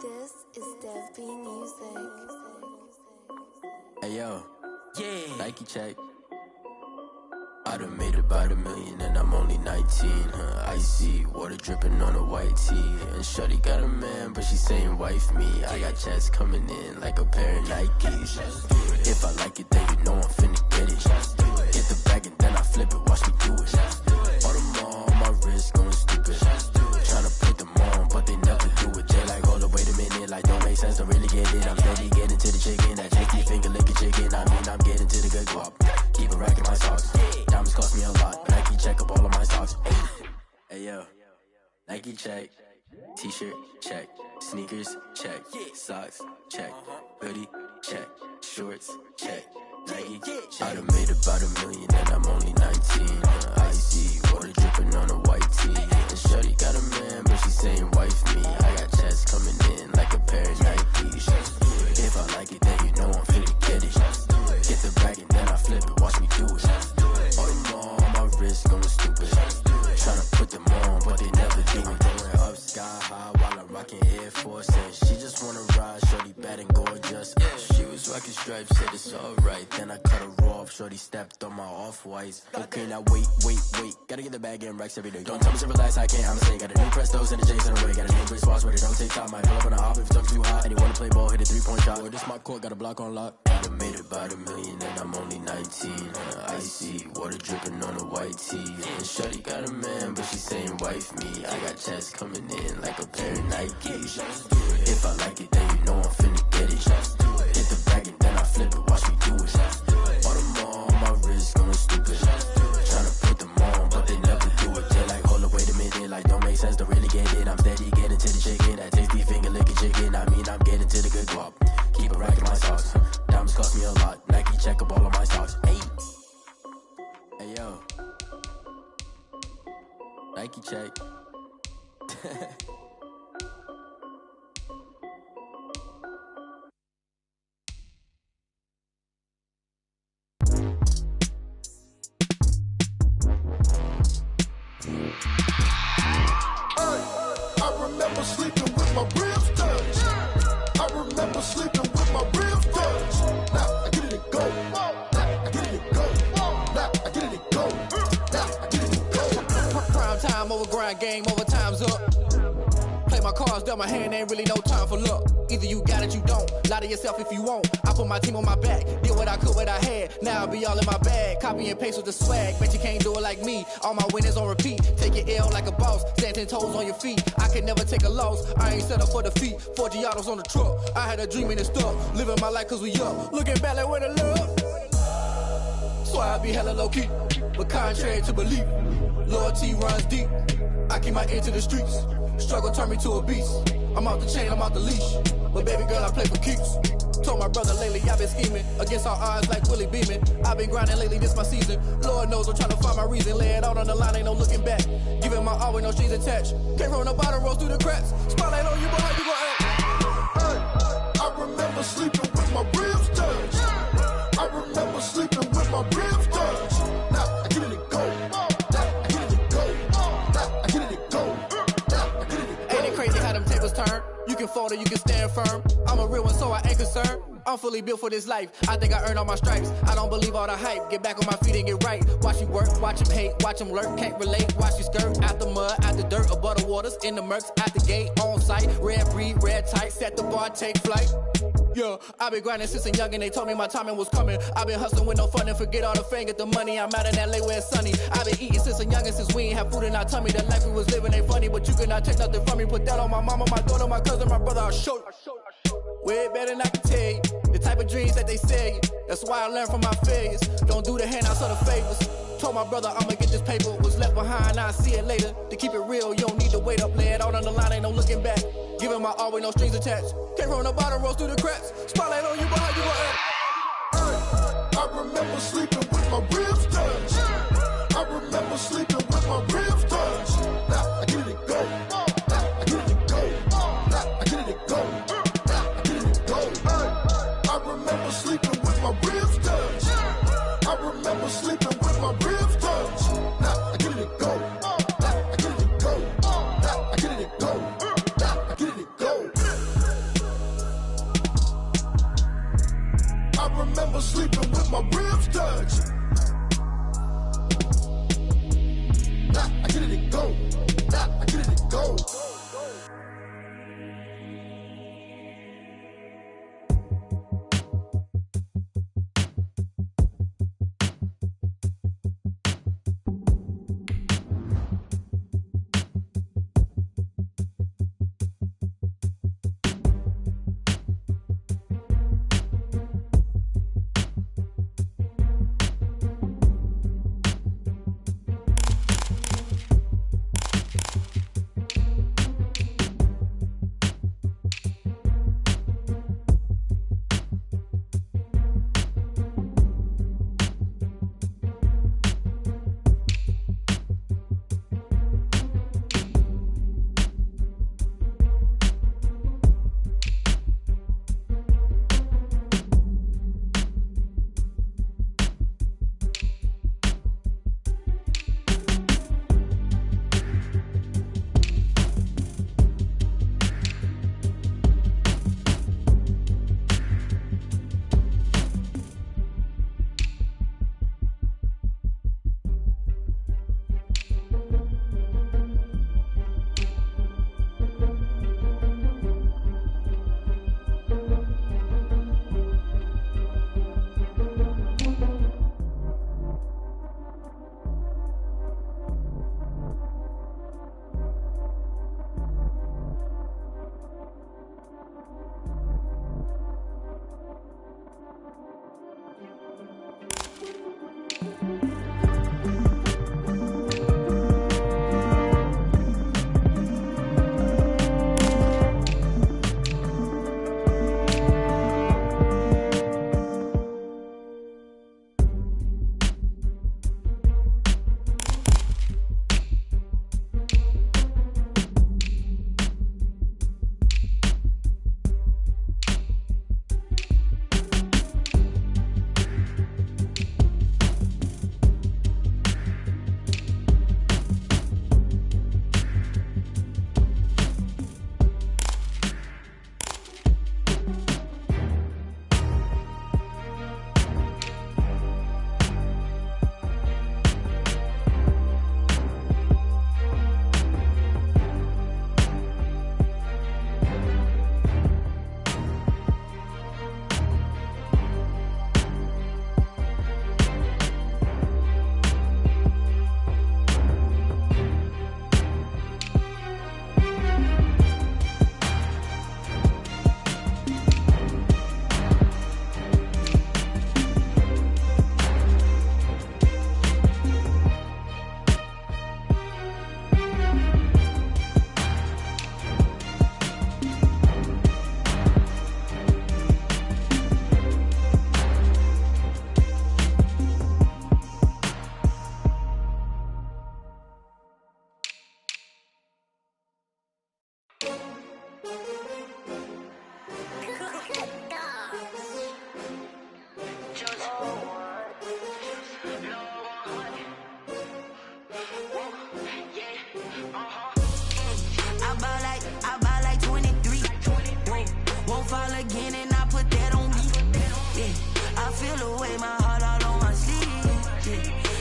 This is Dev B Music. Hey yo, yeah, Nike check. I done made about $1 million and I'm only 19, icy, water dripping on a white tee. And shorty got a man, but she saying wife me. I got checks coming in like a pair of Nikes. If I like it, then you know I'm finna get it. Get the bag and then I flip it, watch me do it. All them on my wrist going stupid. Tryna put them on, but they never do it. They like, hold up, wait a minute, like don't make sense, don't really get it. I'm steady getting to the chicken, that tasty finger licking chicken. I mean, I'm getting to the good guap. Keep a rack in my socks. Diamonds cost me a lot, but Nike check up all of my socks. Hey yo, Nike check. T-shirt check. Sneakers check. Socks check. Hoodie check. Shorts check. Nike. I done made about $1 million and I'm only 19. Icy, water dripping on a white tee. And shorty got a man, but she saying wife me. I got checks coming in like a pair of Nikes. If I like it, then you know I'm finna get it. Get the bag and then I flip it, watch me do it. All them on my wrist going stupid. Tryna put them on, but they never do it. Going up sky high while I'm rocking Air Force. And she just wanna ride, shorty bad and gorgeous. She was rocking stripes, said it's alright. Then I cut her off, shorty stepped on my off-whites. Okay, now wait. Gotta get the bag and racks every day. Don't tell me to relax, I can't, I'ma say. Got a new Prestos and a J's in the way. Got a new Bridge Swash, but it don't take time. Might pull up on a hop if it's talking too hot. And you wanna play ball, hit a 3-point shot. Or this my court, got a block on lock. I done made about $1 million and I'm only 19. Icy, water dripping on a white tee. And shorty got a man, but she saying wife me. I got checks coming in like a pair of Nikes. If I like it, then you know I'm finna get it. Hit the bag and then I flip it, watch me do it. All them on my wrist going stupid. Tryna put them on, but they never do it. They like, hold up, wait a minute, like don't make sense, don't really get it. I'm steady getting to the chicken, that tasty finger licking chicken. I mean, I'm getting to the good guap. Keep a rack in my socks. Diamonds cost me a lot. Nike check up all of my stocks. Hey yo, Nike check. I remember sleeping with my ribs touched. I remember sleeping with my ribs touched. Now I get it and go. Now I get it and go. Now I get it and go. Now I get it and go. Prime time over grind game, overtime's up. Play my cards, dealt my hand, ain't really no time for luck. Either you got it, you don't. Lie to yourself if you won't. I put my team on my back, did what I could, what I had. Now I'll be all in my bag, copy and paste with the swag. Bet you can't do it like me. All my winners on repeat. Take your L like a boss, stand 10 toes on your feet. I can never take a loss. I ain't set up for defeat. 4 Giottos on the truck. I had a dream and it stuck. Living my life cause we up. Looking back like where the love. So I be hella low key, but contrary to belief, loyalty runs deep. I keep my ear to the streets. Struggle turned me to a beast. I'm out the chain, I'm out the leash. But baby girl, I play for keeps. Told my brother lately, I've been scheming against all odds like Willie Beeman. I've been grinding lately, this my season. Lord knows I'm trying to find my reason. Lay it out on the line, ain't no looking back. Giving my all with no strings attached. Came from the bottom, rose through the cracks. Spotlight on you, but how you gon' act? I remember sleeping with my ribs touched. I remember sleeping with my ribs touched. Now I get it and go. Now I get it and go. Now I get it and go. Now I get it and go. Ain't it crazy how them tables turn? You can fold or you can stand firm. I'm a real one, so I ain't concerned. I'm fully built for this life. I think I earned all my stripes. I don't believe all the hype. Get back on my feet and get right. Watch you work, watch him hate, watch him lurk. Can't relate, watch you skirt. Out the mud, out the dirt, above the waters, in the murks, out the gate, on site. Red breed, red tight, set the bar, take flight. Yeah, I been grinding since a young and they told me my timing was coming. I been hustling with no fun and forget all the fame, get the money. I'm out in LA where it's sunny. I been eating since a young and since we ain't have food in our tummy. The life we was living ain't funny, but you cannot take nothing from me. Put that on my mama, my daughter, my cousin, my brother, I'll show you. Way better than I can tell you. The type of dreams that they sell you. That's why I learned from my failures. Don't do the handouts or the favors. Told my brother I'ma get this paper. Was left behind, I'll see it later. To keep it real, you don't need to wait up. Lay it out on the line, ain't no looking back. Giving my all with no strings attached. Came from the bottom, rose through the cracks. Spotlight on you, but how you gon' act? I remember sleeping with my ribs touched. I remember sleeping with my ribs touched. Now I get it and go. Now I get it and go. Now I get it and go. Now I get it and go. I remember sleeping with my ribs touched. I remember sleeping with my ribs touched. Now I get it and go. Now I get it and go. Now I get it and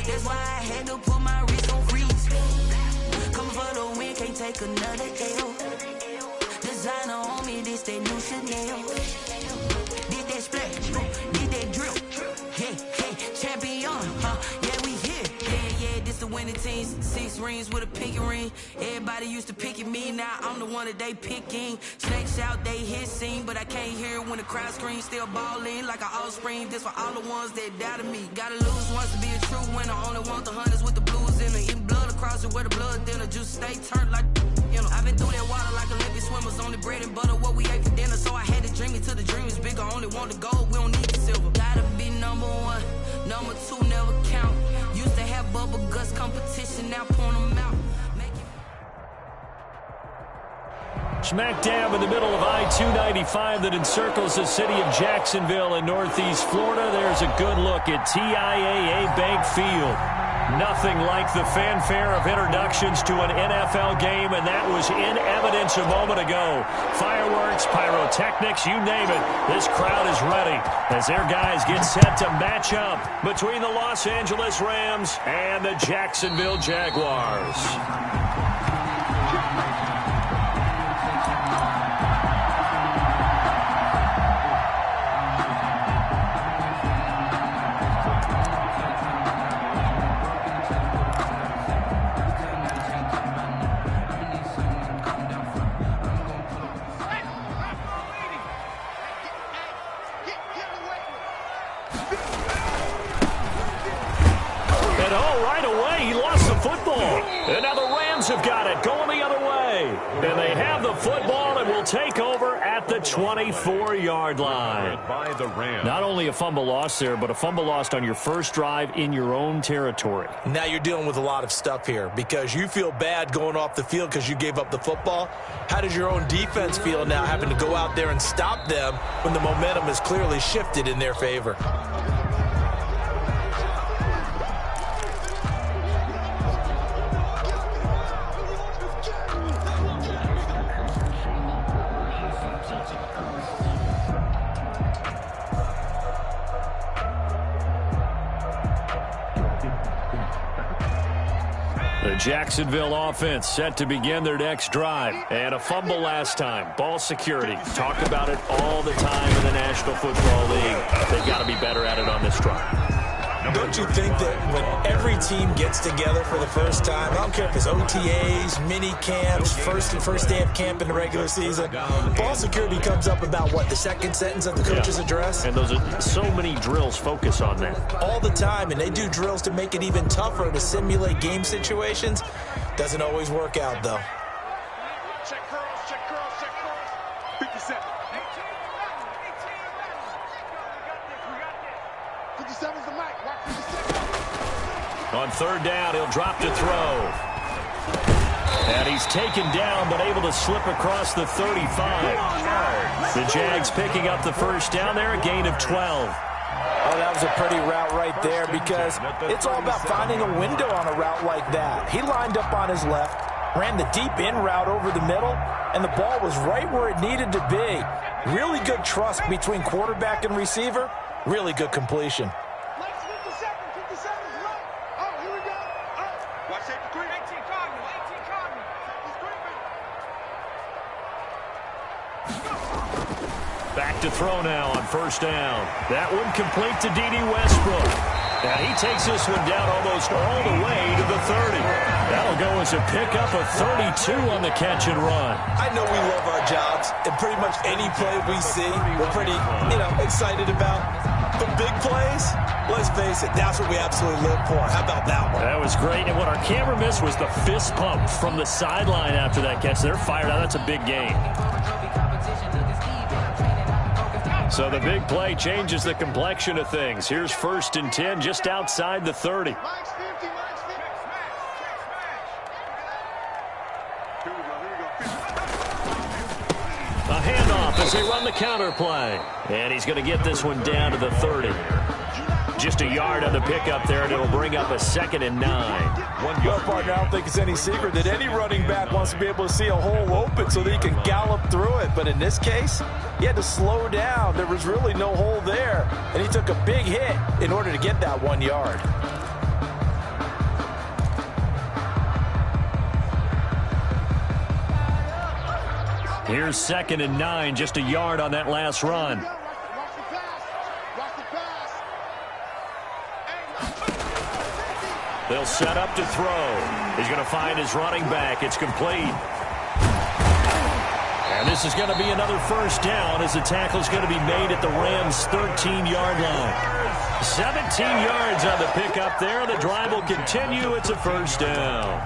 That's why I had to put my wrist on freeze. Coming for the win, can't take another L. Designer on me, this that new Chanel. Did that splash, did that drip. Hey, champion, yeah, we here. Yeah, this the winning team. 6 rings with a pinky ring. Everybody used to pick at me, now I'm the one that they picking. Snakes out, they hissing, but I can't hear it when the crowd screams. Still balling like an offspring. This for all the ones that doubted me. Gotta lose once to be a true winner. Only want the hunters with the blues in it. Eating blood across it where the blood dinner. Juice stay turned like, you know. I've been through that water like Olympic swimmers. Only bread and butter, what we ate for dinner. So I had to dream it till the dream is bigger. Only want the gold, we don't need the silver. Gotta be number 1, number 2 never count. Used to have bubble guts competition, now point them out. Smack dab in the middle of I-295 that encircles the city of Jacksonville in northeast Florida. There's a good look at TIAA Bank Field. Nothing like the fanfare of introductions to an NFL game, and that was in evidence a moment ago. Fireworks, pyrotechnics, you name it. This crowd is ready as their guys get set to match up between the Los Angeles Rams and the Jacksonville Jaguars. And now the Rams have got it, going the other way. And they have the football and will take over at the 24-yard line. By the Rams. Not only a fumble loss there, but a fumble lost on your first drive in your own territory. Now you're dealing with a lot of stuff here because you feel bad going off the field because you gave up the football. How does your own defense feel now having to go out there and stop them when the momentum is clearly shifted in their favor? The Jacksonville offense set to begin their next drive. And a fumble last time. Ball security. Talk about it all the time in the National Football League. They've got to be better at it on this drive. Don't you think that when every team gets together for the first time, I don't care if it's OTAs, mini camps, first day of camp in the regular season, ball security comes up about, what, the second sentence of the coach's address? And those are so many drills focus on that. All the time, and they do drills to make it even tougher to simulate game situations. Doesn't always work out, though. Check curls, check curls, check curls. 57. 57's the mic. Watch 57. On third down, he'll drop to throw. And he's taken down, but able to slip across the 35. The Jags picking up the first down there, a gain of 12. Oh, that was a pretty route right there because it's all about finding a window on a route like that. He lined up on his left, ran the deep in route over the middle, and the ball was right where it needed to be. Really good trust between quarterback and receiver. Really good completion. Back to throw now on first down. That one complete to D.D. Westbrook. And he takes this one down almost all the way to the 30. That'll go as a pickup of 32 on the catch and run. I know we love our jobs, and pretty much any play we see, we're pretty, excited about. But big plays, let's face it, that's what we absolutely live for. How about that one? That was great. And what our camera missed was the fist pump from the sideline after that catch. They're fired out. That's a big gain. So the big play changes the complexion of things. Here's 1st and 10 just outside the 30. Mike's 50, Mike's 50. A handoff as they run the counter play. And he's going to get this one down to the 30. Just a yard on the pickup there, and it'll bring up a 2nd and 9. Well, partner, I don't think it's any secret that any running back wants to be able to see a hole open so that he can gallop through it. But in this case, he had to slow down. There was really no hole there, and he took a big hit in order to get that 1 yard. Here's 2nd and 9, just a yard on that last run. They'll set up to throw. He's going to find his running back. It's complete. And this is going to be another first down as the tackle's going to be made at the Rams' 13-yard line. 17 yards on the pickup there. The drive will continue. It's a first down.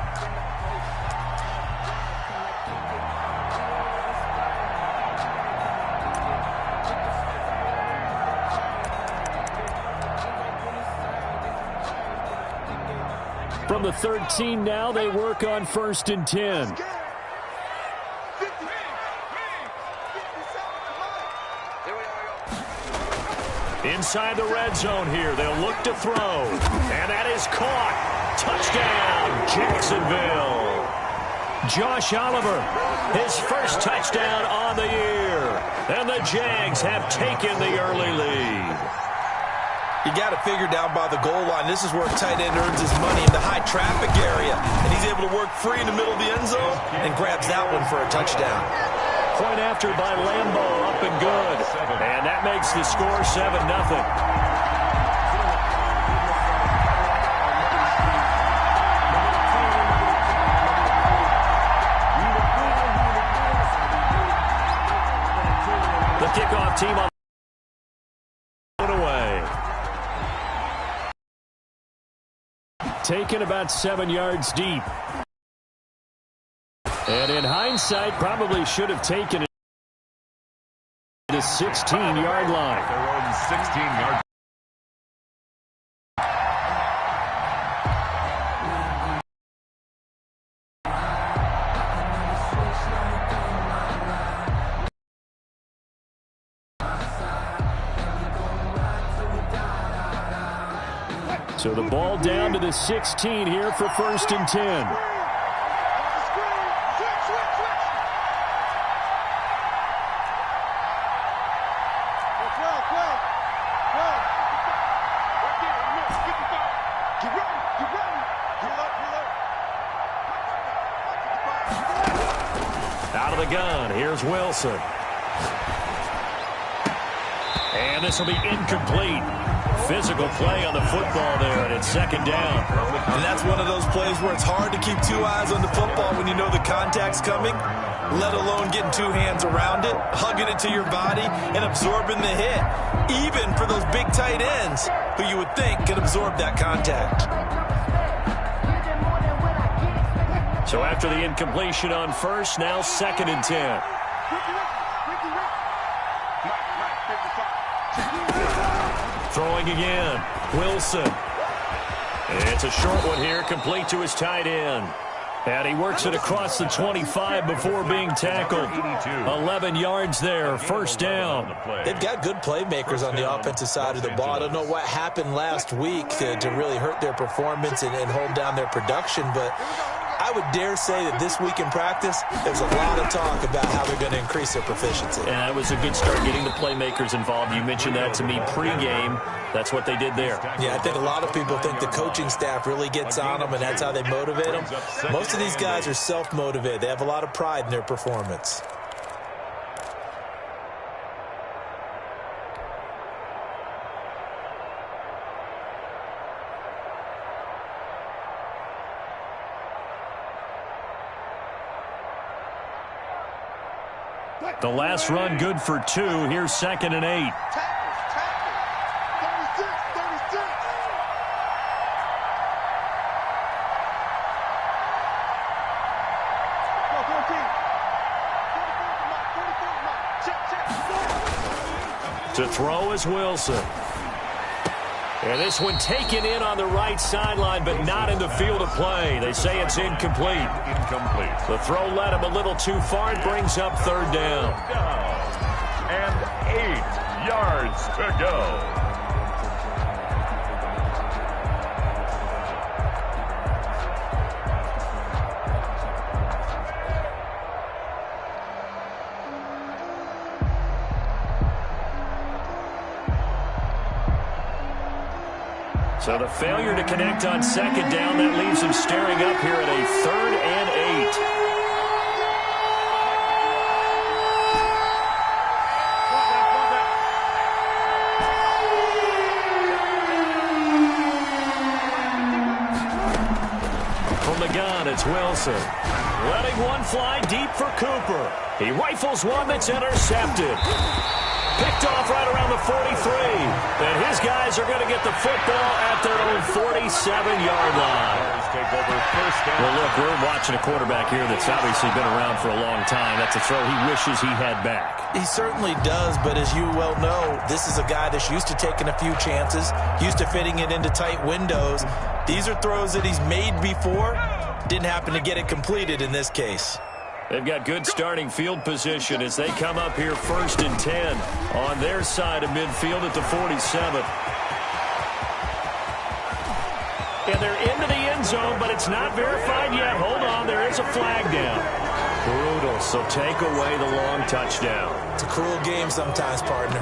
From the 13 now, they work on 1st and 10. Inside the red zone here. They'll look to throw. And that is caught. Touchdown, Jacksonville. Josh Oliver, his first touchdown on the year. And the Jags have taken the early lead. You got to figure down by the goal line. This is where a tight end earns his money, in the high traffic area. And he's able to work free in the middle of the end zone and grabs that one for a touchdown. Point after by Lambo, up and good. And that makes the score 7-0. The kickoff team on away. Taken about 7 yards deep. And in hindsight, probably should have taken it to the 16-yard line. Their own 16-yard. So the ball down to the 16 here for 1st and 10. Out of the gun, here's Wilson. And this will be incomplete. Physical play on the football there, and it's 2nd down. And that's one of those plays where it's hard to keep 2 eyes on the football when you know the contact's coming, let alone getting 2 hands around it, hugging it to your body, and absorbing the hit, even for those big tight ends who you would think can absorb that contact. So after the incompletion on 1st, now 2nd and 10. Throwing again, Wilson. It's a short one here, complete to his tight end. And he works it across the 25 before being tackled. 11 yards there, 1st down. They've got good playmakers on the offensive side of the ball. I don't know what happened last week to really hurt their performance and hold down their production, but I would dare say that this week in practice, there's a lot of talk about how they're going to increase their proficiency. And that was a good start getting the playmakers involved. You mentioned that to me pregame. That's what they did there. Yeah, I think a lot of people think the coaching staff really gets on them, and that's how they motivate them. Most of these guys are self-motivated. They have a lot of pride in their performance. The last run good for 2. Here's 2nd and 8. To throw is Wilson. And this one taken in on the right sideline, but not in the field of play. They say it's incomplete. The throw led him a little too far. It brings up 3rd down. And 8 yards to go. So the failure to connect on 2nd down, that leaves him staring up here at a 3rd and 8. gun, it's Wilson. Letting one fly deep for Cooper. He rifles one that's intercepted. Picked off right around the 43. And his guys are going to get the football at their own 47-yard line. Well, look, we're watching a quarterback here that's obviously been around for a long time. That's a throw he wishes he had back. He certainly does, but as you well know, this is a guy that's used to taking a few chances, used to fitting it into tight windows. These are throws that he's made before. Didn't happen to get it completed in this case. They've got good starting field position as they come up here 1st and 10 on their side of midfield at the 47. And they're into the end zone, but it's not verified yet. Hold on, there is a flag down. Brutal, so take away the long touchdown. It's a cruel game sometimes, partner.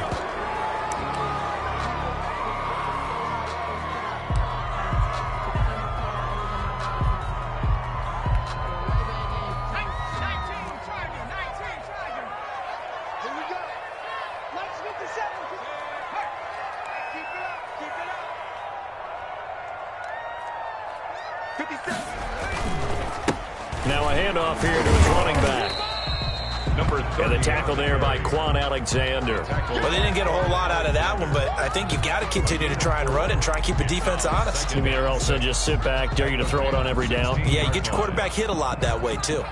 Now a handoff here to his running back. And the tackle there by Quan Alexander. Well, they didn't get a whole lot out of that one, but I think you got to continue to try and run and try and keep the defense honest. You mean or else just sit back, dare you to throw it on every down? Yeah, you get your quarterback hit a lot that way, too.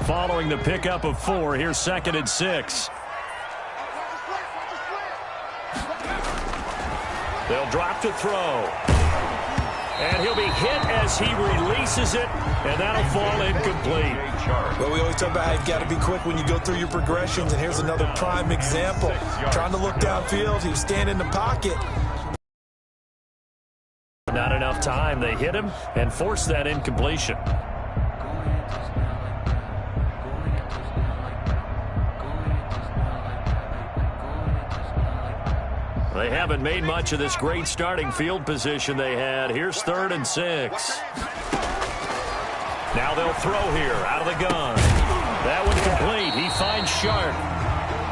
Following the pickup of 4, here's 2nd and 6. They'll drop to throw. And he'll be hit as he releases it, and that'll fall incomplete. Well, we always talk about how you've got to be quick when you go through your progressions, and here's another prime example. Trying to look downfield, he was standing in the pocket. Not enough time. They hit him and force that incompletion. They haven't made much of this great starting field position they had. Here's 3rd and 6. Now they'll throw here out of the gun. That one complete. He finds Sharp.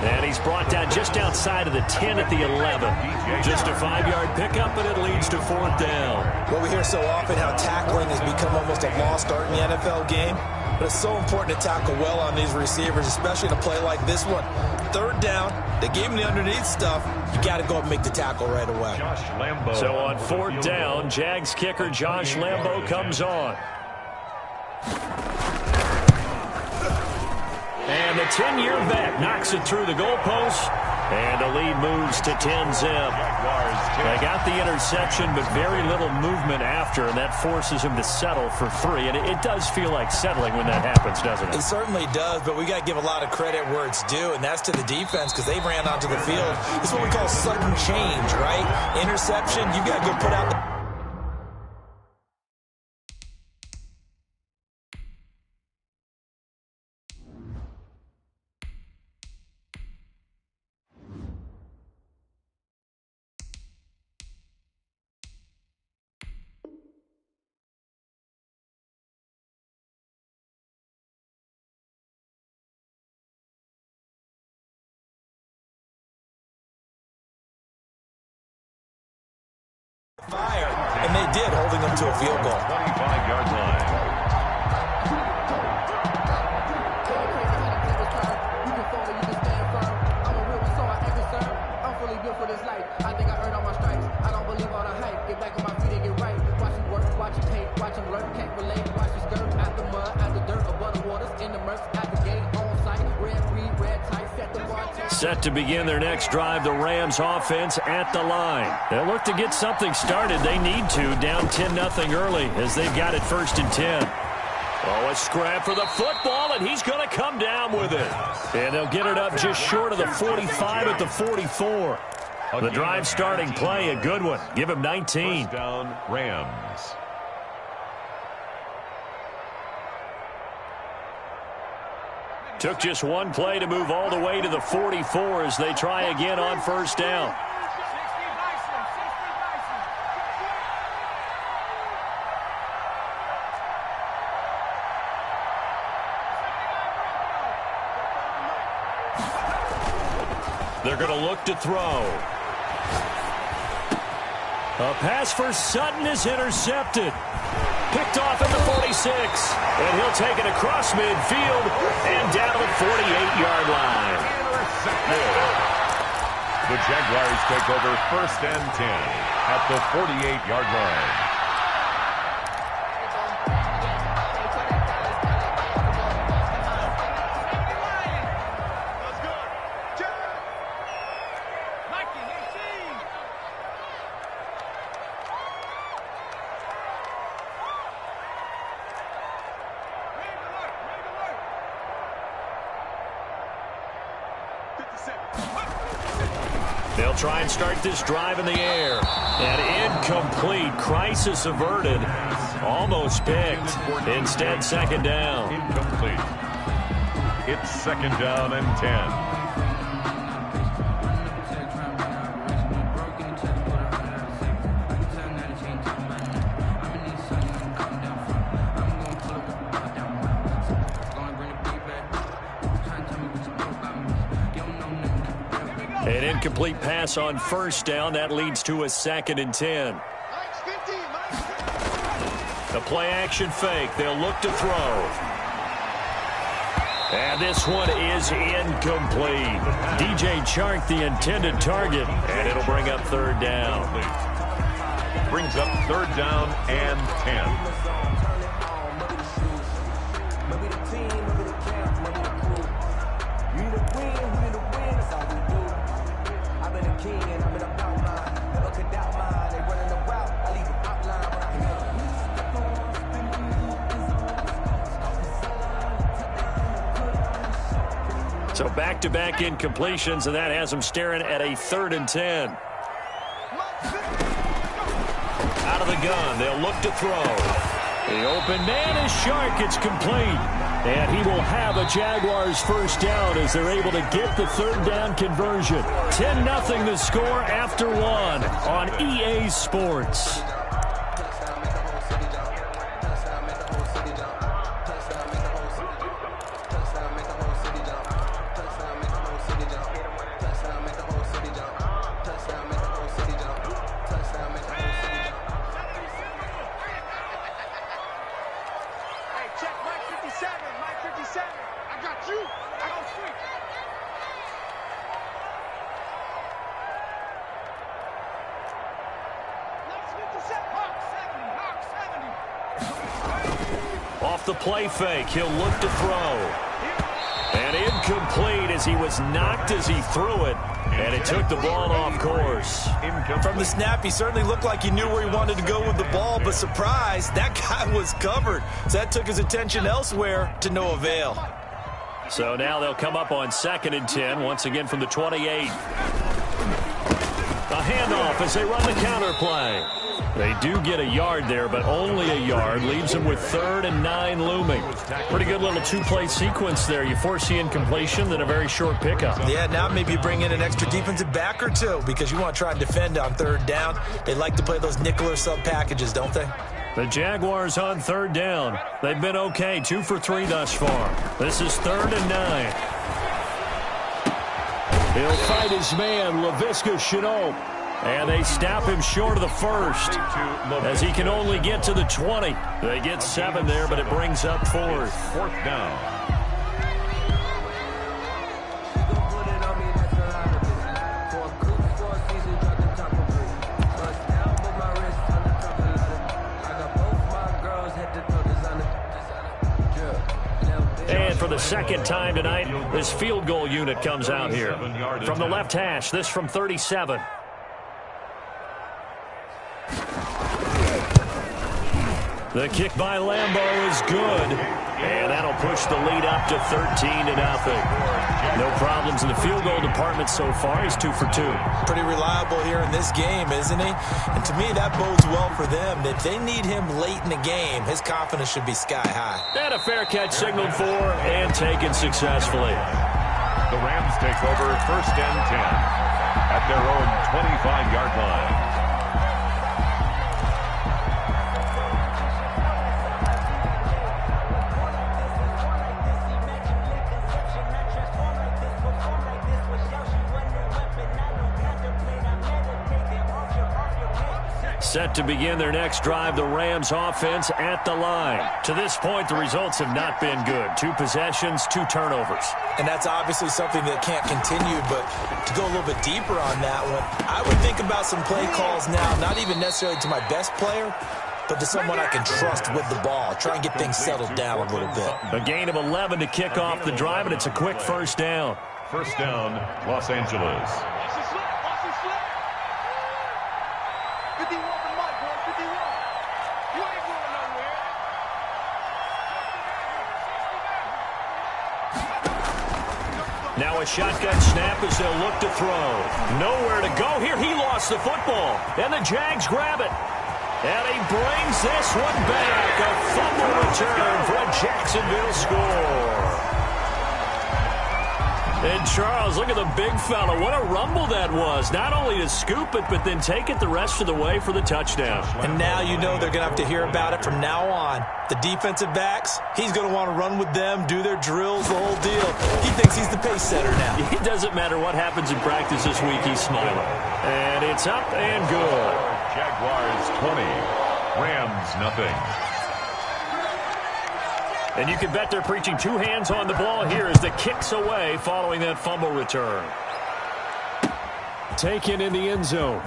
And he's brought down just outside of the 10 at the 11. Just a 5-yard pickup, and it leads to 4th down. Well, we hear so often how tackling has become almost a lost art in the NFL game. But it's so important to tackle well on these receivers, especially in a play like this one. 3rd down, they gave him the underneath stuff. You got to go and make the tackle right away. So on 4th down, Jags kicker Josh Lambo comes on. And the 10-year vet knocks it through the goalpost. And the lead moves to 10-zip. They got the interception, but very little movement after, and that forces him to settle for 3. And it does feel like settling when that happens, doesn't it? It certainly does, but we got to give a lot of credit where it's due, and that's to the defense because they ran onto the field. This is what we call sudden change, right? Interception, you got to go put out the... fire, and they did, holding them to a field goal. 25-yard line. Set to begin their next drive, the Rams offense at the line. They'll look to get something started. They need to, down 10-0 early as they've got it 1st and 10. Oh, a scrap for the football, and he's going to come down with it. And they'll get it up just short of the 45 at the 44. The drive starting play, a good one. Give him 19. First down, Rams. Took just one play to move all the way to the 44 as they try again on 1st down. They're going to look to throw. A pass for Sutton is intercepted. Picked off at the 46. And he'll take it across midfield and down to the 48-yard line. The Jaguars take over 1st and 10 at the 48-yard line. They'll try and start this drive in the air. And incomplete. Crisis averted. Almost picked. Instead, 2nd down. Incomplete. It's 2nd down and 10. An incomplete pass on 1st down. That leads to a 2nd and 10. The play-action fake. They'll look to throw. And this one is incomplete. DJ Chark, the intended target, and it'll bring up 3rd down. Brings up 3rd down and 10. So back-to-back incompletions, and that has them staring at a 3rd and 10. Out of the gun, they'll look to throw. The open man is Chark. It's complete. And he will have a Jaguars 1st down as they're able to get the 3rd down conversion. 10-0 the score after 1 on EA Sports. Off the play fake, he'll look to throw. And incomplete as he was knocked as he threw it. And it took the ball off course. From the snap, he certainly looked like he knew where he wanted to go with the ball, but surprise, that guy was covered. So that took his attention elsewhere to no avail. So now they'll come up on 2nd and 10, once again from the 28. A handoff as they run the counter play. They do get a yard there, but only a yard. Leaves them with 3rd and 9 looming. Pretty good little 2-play sequence there. You force the incompletion, then a very short pickup. Yeah, now maybe you bring in an extra defensive back or two because you want to try and defend on 3rd down. They like to play those nickel or sub packages, don't they? The Jaguars on 3rd down. They've been okay, 2 for 3 thus far. This is 3rd and 9. He'll fight his man, Laviska Shenault. And they stop him short of the 1st as he can only get to the 20. They get 7 there, but it brings up 4th. 4th down. And for the 2nd time tonight, this field goal unit comes out here. From the left hash, this from 37. The kick by Lambeau is good, and that'll push the lead up to 13-0. No problems in the field goal department so far. He's 2 for 2. Pretty reliable here in this game, isn't he? And to me, that bodes well for them. If they need him late in the game, his confidence should be sky high. And a fair catch signaled for and taken successfully. The Rams take over 1st and 10 at their own 25-yard line. Set to begin their next drive, the Rams offense at the line. To this point, the results have not been good. 2 possessions, 2 turnovers. And that's obviously something that can't continue, but to go a little bit deeper on that one, I would think about some play calls now, not even necessarily to my best player, but to someone I can trust with the ball. Try and get things settled down a little bit. A gain of 11 to kick off the drive, and it's a quick first down. First down, Los Angeles. Now a shotgun snap as they'll look to throw. Nowhere to go here. He lost the football. And the Jags grab it. And he brings this one back. A fumble return for a Jacksonville score. And Charles, look at the big fella. What a rumble that was. Not only to scoop it, but then take it the rest of the way for the touchdown. And now you know they're going to have to hear about it from now on. The defensive backs, he's going to want to run with them, do their drills, the whole deal. He thinks he's the pace setter now. It doesn't matter what happens in practice this week, he's smiling. And it's up and good. Jaguars 20, Rams nothing. And you can bet they're preaching 2 hands on the ball here as the kick's away following that fumble return. Taken in the end zone.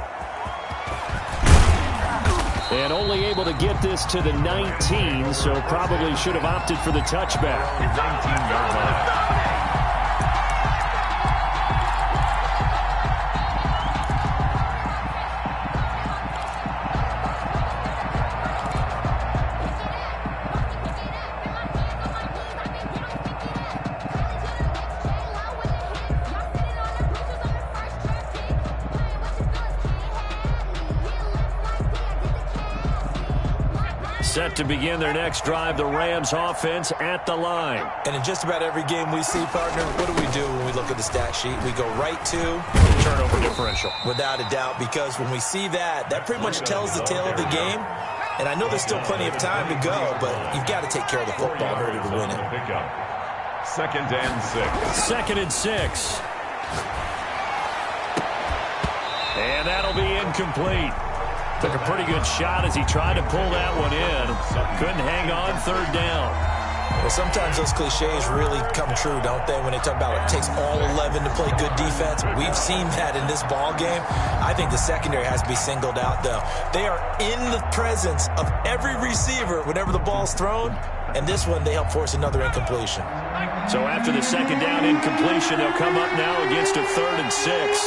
And only able to get this to the 19, so probably should have opted for the touchback. 19-yard line. Set to begin their next drive, the Rams offense at the line. And in just about every game we see, partner, what do we do when we look at the stat sheet? We go right to turnover differential. Without a doubt, because when we see that, that pretty much tells the tale of the game. And I know there's still plenty of time to go, but you've got to take care of the football in order to win it. Second and 6. Second and 6. And that'll be incomplete. Took a pretty good shot as he tried to pull that one in. Couldn't hang on, third down. Well, sometimes those cliches really come true, don't they, when they talk about it takes all 11 to play good defense. We've seen that in this ball game. I think the secondary has to be singled out, though. They are in the presence of every receiver whenever the ball's thrown, and this one they help force another incompletion. So after the second down incompletion, they'll come up now against a 3rd and 6.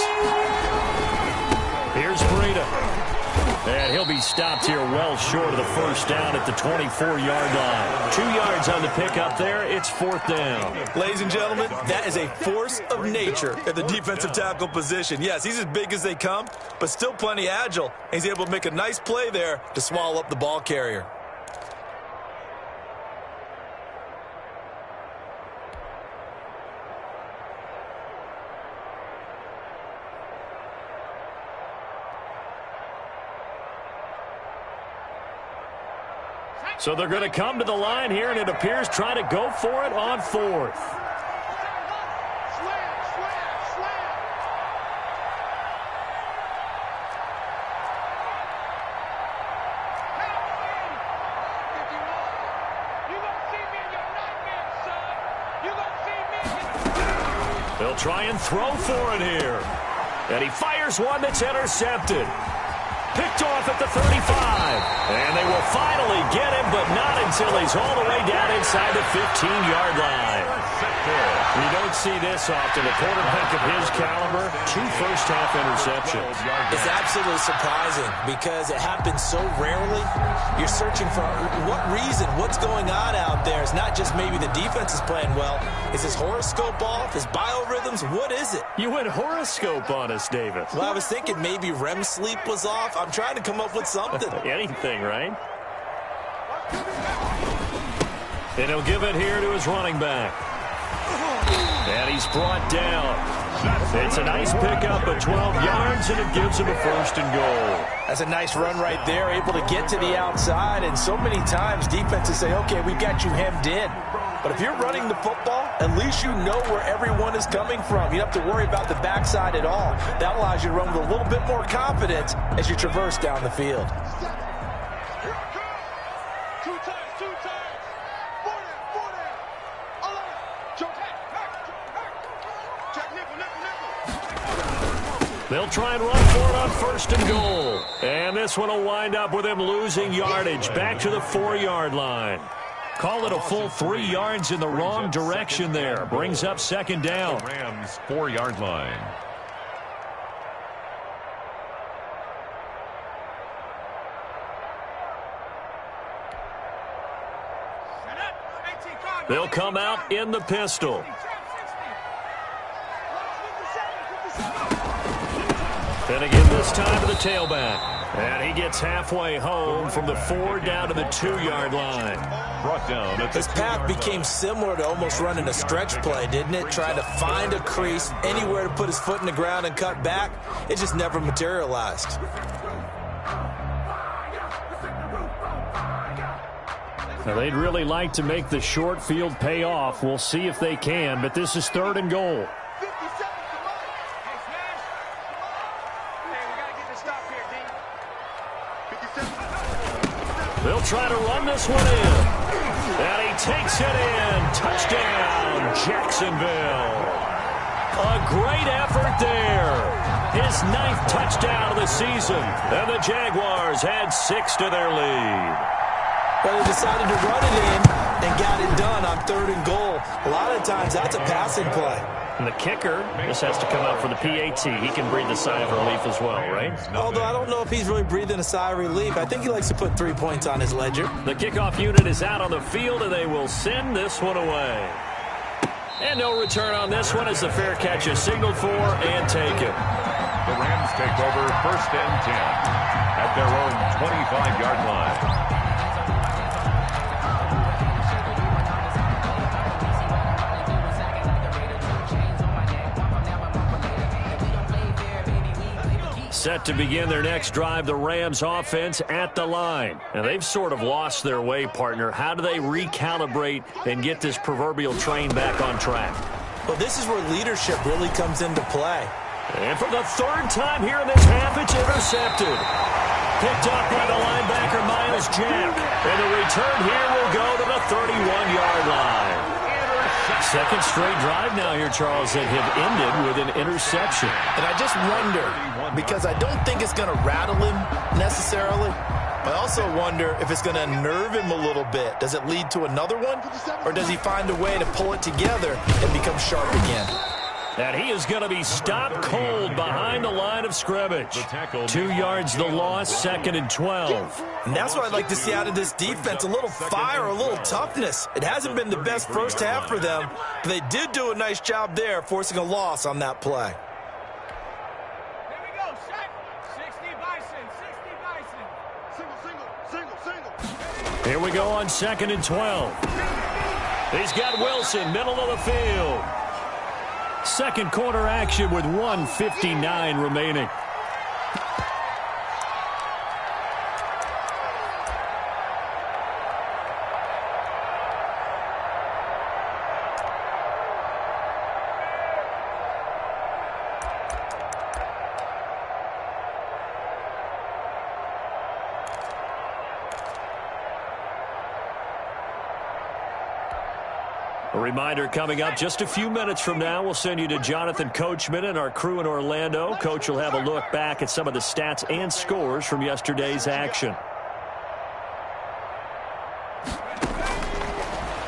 Here's Breida. And he'll be stopped here well short of the first down at the 24-yard line. 2 yards on the pickup there. It's 4th down. Ladies and gentlemen, that is a force of nature at the defensive tackle position. Yes, he's as big as they come, but still plenty agile. He's able to make a nice play there to swallow up the ball carrier. So they're going to come to the line here, and it appears trying to go for it on 4th. They'll try and throw for it here. And he fires one that's intercepted. Picked off at the 35. And they will finally get him, but not until he's all the way down inside the 15-yard line. You don't see this often. A quarterback of his caliber, 2 first-half interceptions. It's absolutely surprising because it happens so rarely. You're searching for what reason, what's going on out there. It's not just maybe the defense is playing well. Is his horoscope off? His biorhythms? What is it? You went horoscope on us, David. Well, I was thinking maybe REM sleep was off. I'm trying to come up with something. Anything, right? And he'll give it here to his running back. And he's brought down. It's a nice pickup of 12 yards, and it gives him a 1st and goal. That's a nice run right there, able to get to the outside. And so many times defenses say, okay, we've got you hemmed in. But if you're running the football, at least you know where everyone is coming from. You don't have to worry about the backside at all. That allows you to run with a little bit more confidence as you traverse down the field. They'll try and run for it on 1st and goal. And this one will wind up with him losing yardage back to the 4-yard line. Call it a full 3 yards in the wrong direction there. Brings up 2nd down. Rams 4-yard line. They'll come out in the pistol. Then again this time to the tailback. And he gets halfway home from the 4 down to the 2-yard line. Brought down at the This path became similar to almost running a stretch play, didn't it? Trying to find a crease, anywhere to put his foot in the ground and cut back. It just never materialized. Now, they'd really like to make the short field pay off. We'll see if they can, but this is 3rd and goal. They'll try to run this one in. And he takes it in. Touchdown, Jacksonville. A great effort there. His 9th touchdown of the season. And the Jaguars add 6 to their lead. But they decided to run it in and got it done on 3rd and goal. A lot of times that's a passing play. And the kicker, this has to come out for the PAT. He can breathe a sigh of relief as well, right? Although I don't know if he's really breathing a sigh of relief. I think he likes to put 3 points on his ledger. The kickoff unit is out on the field, and they will send this one away. And no return on this one as the fair catch is signaled for and taken. The Rams take over 1st and 10 at their own 25-yard line. Set to begin their next drive, the Rams offense at the line. Now, they've sort of lost their way, partner. How do they recalibrate and get this proverbial train back on track? Well, this is where leadership really comes into play. And for the 3rd time here in this half, it's intercepted. Picked up by the linebacker, Miles Jack. And the return here will go to the 31-yard line. 2nd straight drive now here, Charles, that have ended with an interception. And I just wonder, because I don't think it's going to rattle him necessarily, I also wonder if it's going to unnerve him a little bit. Does it lead to another one? Or does he find a way to pull it together and become sharp again? And he is going to be stopped cold behind the line of scrimmage. 2 yards the loss, 2nd and 12. And that's what I'd like to see out of this defense, a little fire, a little toughness. It hasn't been the best first half for them, but they did do a nice job there, forcing a loss on that play. Here we go, Shaq. 60 Bison, 60 Bison. Single. Here we go on 2nd and 12. He's got Wilson, middle of the field. 2nd quarter action with 1:59 remaining. A reminder coming up just a few minutes from now, we'll send you to Jonathan Coachman and our crew in Orlando. Coach will have a look back at some of the stats and scores from yesterday's action.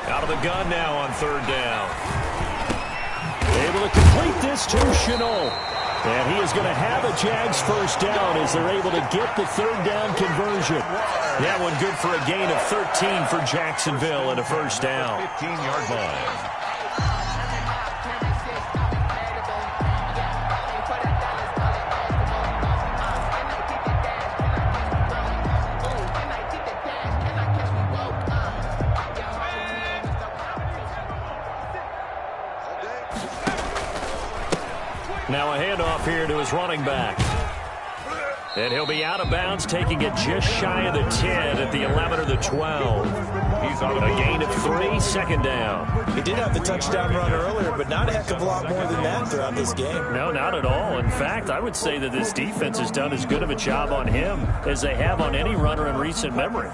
Out of the gun now on 3rd down. Able to complete this to Chenault. And he is going to have a Jags 1st down as they're able to get the 3rd down conversion. That one good for a gain of 13 for Jacksonville and a 1st down. 15-yard line. Now a handoff here to his running back. And he'll be out of bounds, taking it just shy of the 10 at the 11 or the 12. He's on A gain of 3, second down. He did have the touchdown run earlier, but not a heck of a lot more than that throughout this game. No, not at all. In fact, I would say that this defense has done as good of a job on him as they have on any runner in recent memory.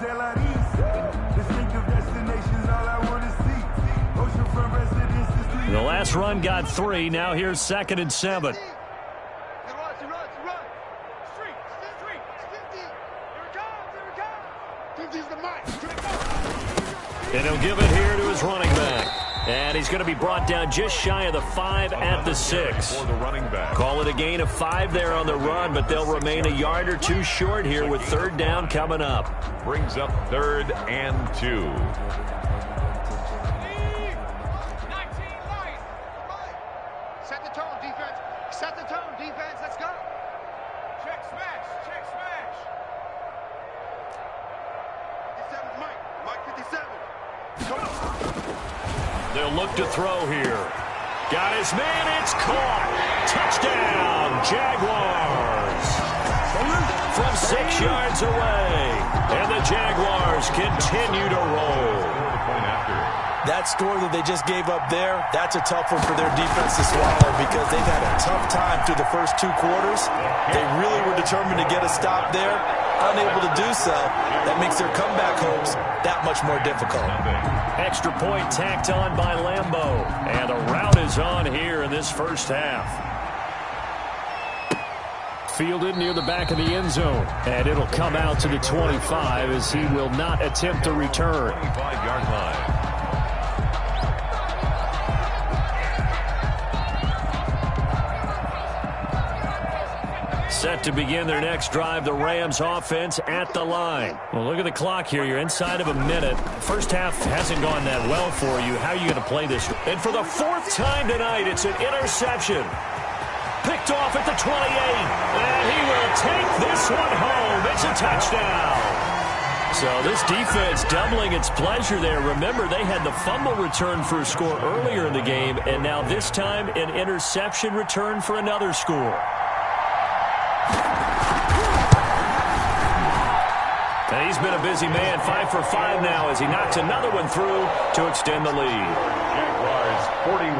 The last run got 3. Now here's 2nd and 7. And he'll give it here to his running back. And he's going to be brought down just shy of the 5 at the 6. For the running back. Call it a gain of 5 there on the run, but they'll remain a yard or 2 short here with 3rd down coming up. Brings up 3rd and 2. Set the tone, defense. Set the tone, defense. Let's go. Check smash. Check smash. 57's Mike. Mike 57. They'll look to throw here. Got his man. It's caught. Touchdown, Jaguars. From 6 yards away. And the Jaguars continue to roll. That score that they just gave up there, that's a tough one for their defense to swallow because they've had a tough time through the first 2 quarters. They really were determined to get a stop there. Unable to do so, that makes their comeback hopes that much more difficult. Extra point tacked on by Lambeau. And the route is on here in this first half. Fielded near the back of the end zone. And it'll come out to the 25 as he will not attempt to return. 25-yard line. Set to begin their next drive, the Rams offense at the line. Well, look at the clock here. You're inside of a minute. First half hasn't gone that well for you. How are you going to play this? And for the 4th time tonight, it's an interception. Picked off at the 28. And he will take this one home. It's a touchdown. So this defense doubling its pleasure there. Remember, they had the fumble return for a score earlier in the game, and now this time an interception return for another score. And he's been a busy man, 5 for 5 now as he knocks another one through to extend the lead. Jaguars 41,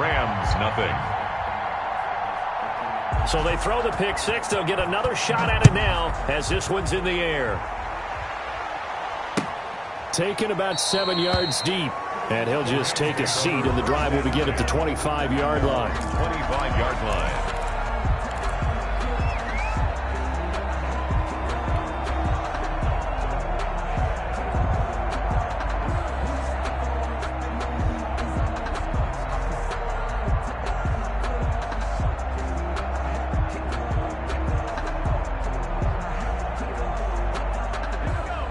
Rams nothing. So they throw the pick 6. They'll get another shot at it now as this one's in the air. Taken about 7 yards deep. And he'll just take a seat, and the drive will begin at the 25-yard line. 25-yard line.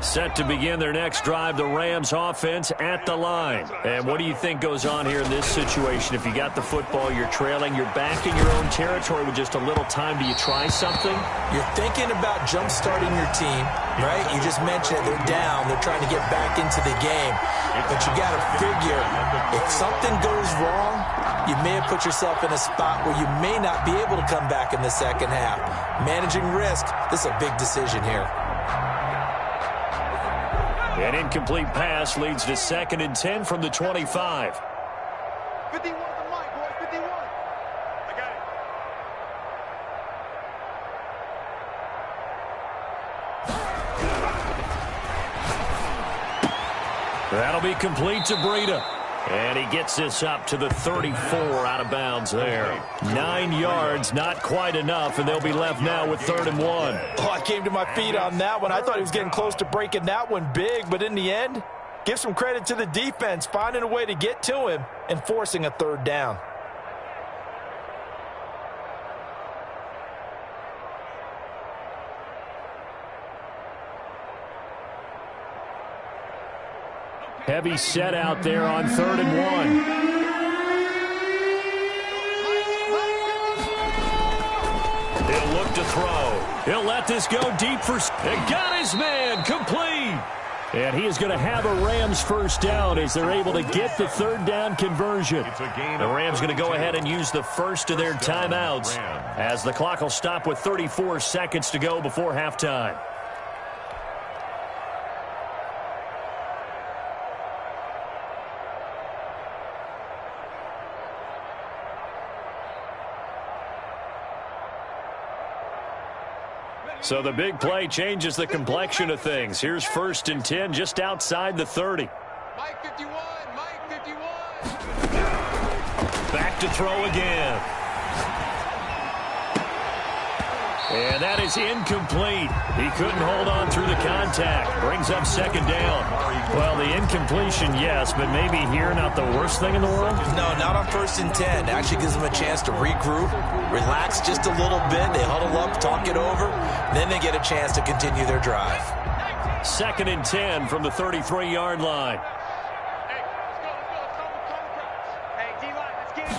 Set to begin their next drive, the Rams offense at the line. And what do you think goes on here in this situation? If you got the football, you're trailing, you're back in your own territory with just a little time. Do you try something? You're thinking about jump-starting your team, right? You just mentioned it. They're down. They're trying to get back into the game. But you got to figure, if something goes wrong, you may have put yourself in a spot where you may not be able to come back in the second half. Managing risk, this is a big decision here. An incomplete pass leads to 2nd and 10 from the 25. 51 to Mike, boys. 51. I got it. That'll be complete to Breida. And he gets this up to the 34 out of bounds there. 9 yards, not quite enough, and they'll be left now with 3rd and 1. Oh, I came to my feet on that one. I thought he was getting close to breaking that one big, but in the end, give some credit to the defense, finding a way to get to him and forcing a 3rd down. Heavy set out there on 3rd and 1. He'll look to throw. He'll let this go deep for... And got his man complete. And he is going to have a Rams first down as they're able to get the 3rd down conversion. The Rams going to go ahead and use the first of their timeouts as the clock will stop with 34 seconds to go before halftime. So the big play changes the complexion of things. Here's 1st and 10 just outside the 30. Mike 51, Mike 51. Back to throw again. And that is incomplete. He couldn't hold on through the contact. Brings up 2nd down. Well, the incompletion, yes, but maybe here not the worst thing in the world? No, not on 1st and 10. Actually gives them a chance to regroup, relax just a little bit. They huddle up, talk it over. Then they get a chance to continue their drive. 2nd and 10 from the 33-yard line. Hey, let's go. Hey, D-line, let's get it.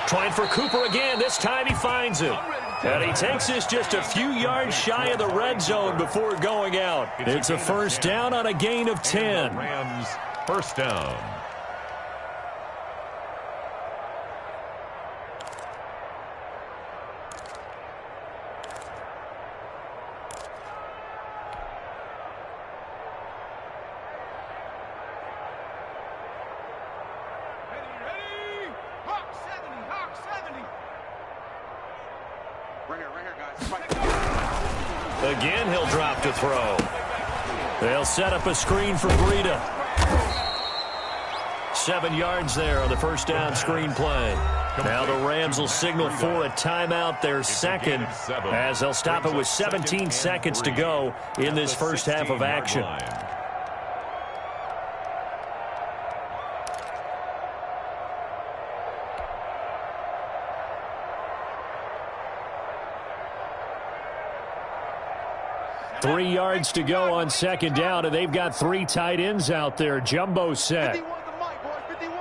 Trying for Cooper again. This time he finds it. And he takes this just a few yards shy of the red zone before going out. It's a 1st down on a gain of 10. Rams 1st down. Ready. Hawk 70. Right here, guys. Fight. Again, he'll drop to throw. They'll set up a screen for Breida. 7 yards there on the 1st down screen play. Now the Rams will signal for a timeout, their 2nd, as they'll stop it with 17 seconds to go in this first half of action. Three yards to go on 2nd down, and they've got 3 tight ends out there. Jumbo set. 51 the mic, boys. 51.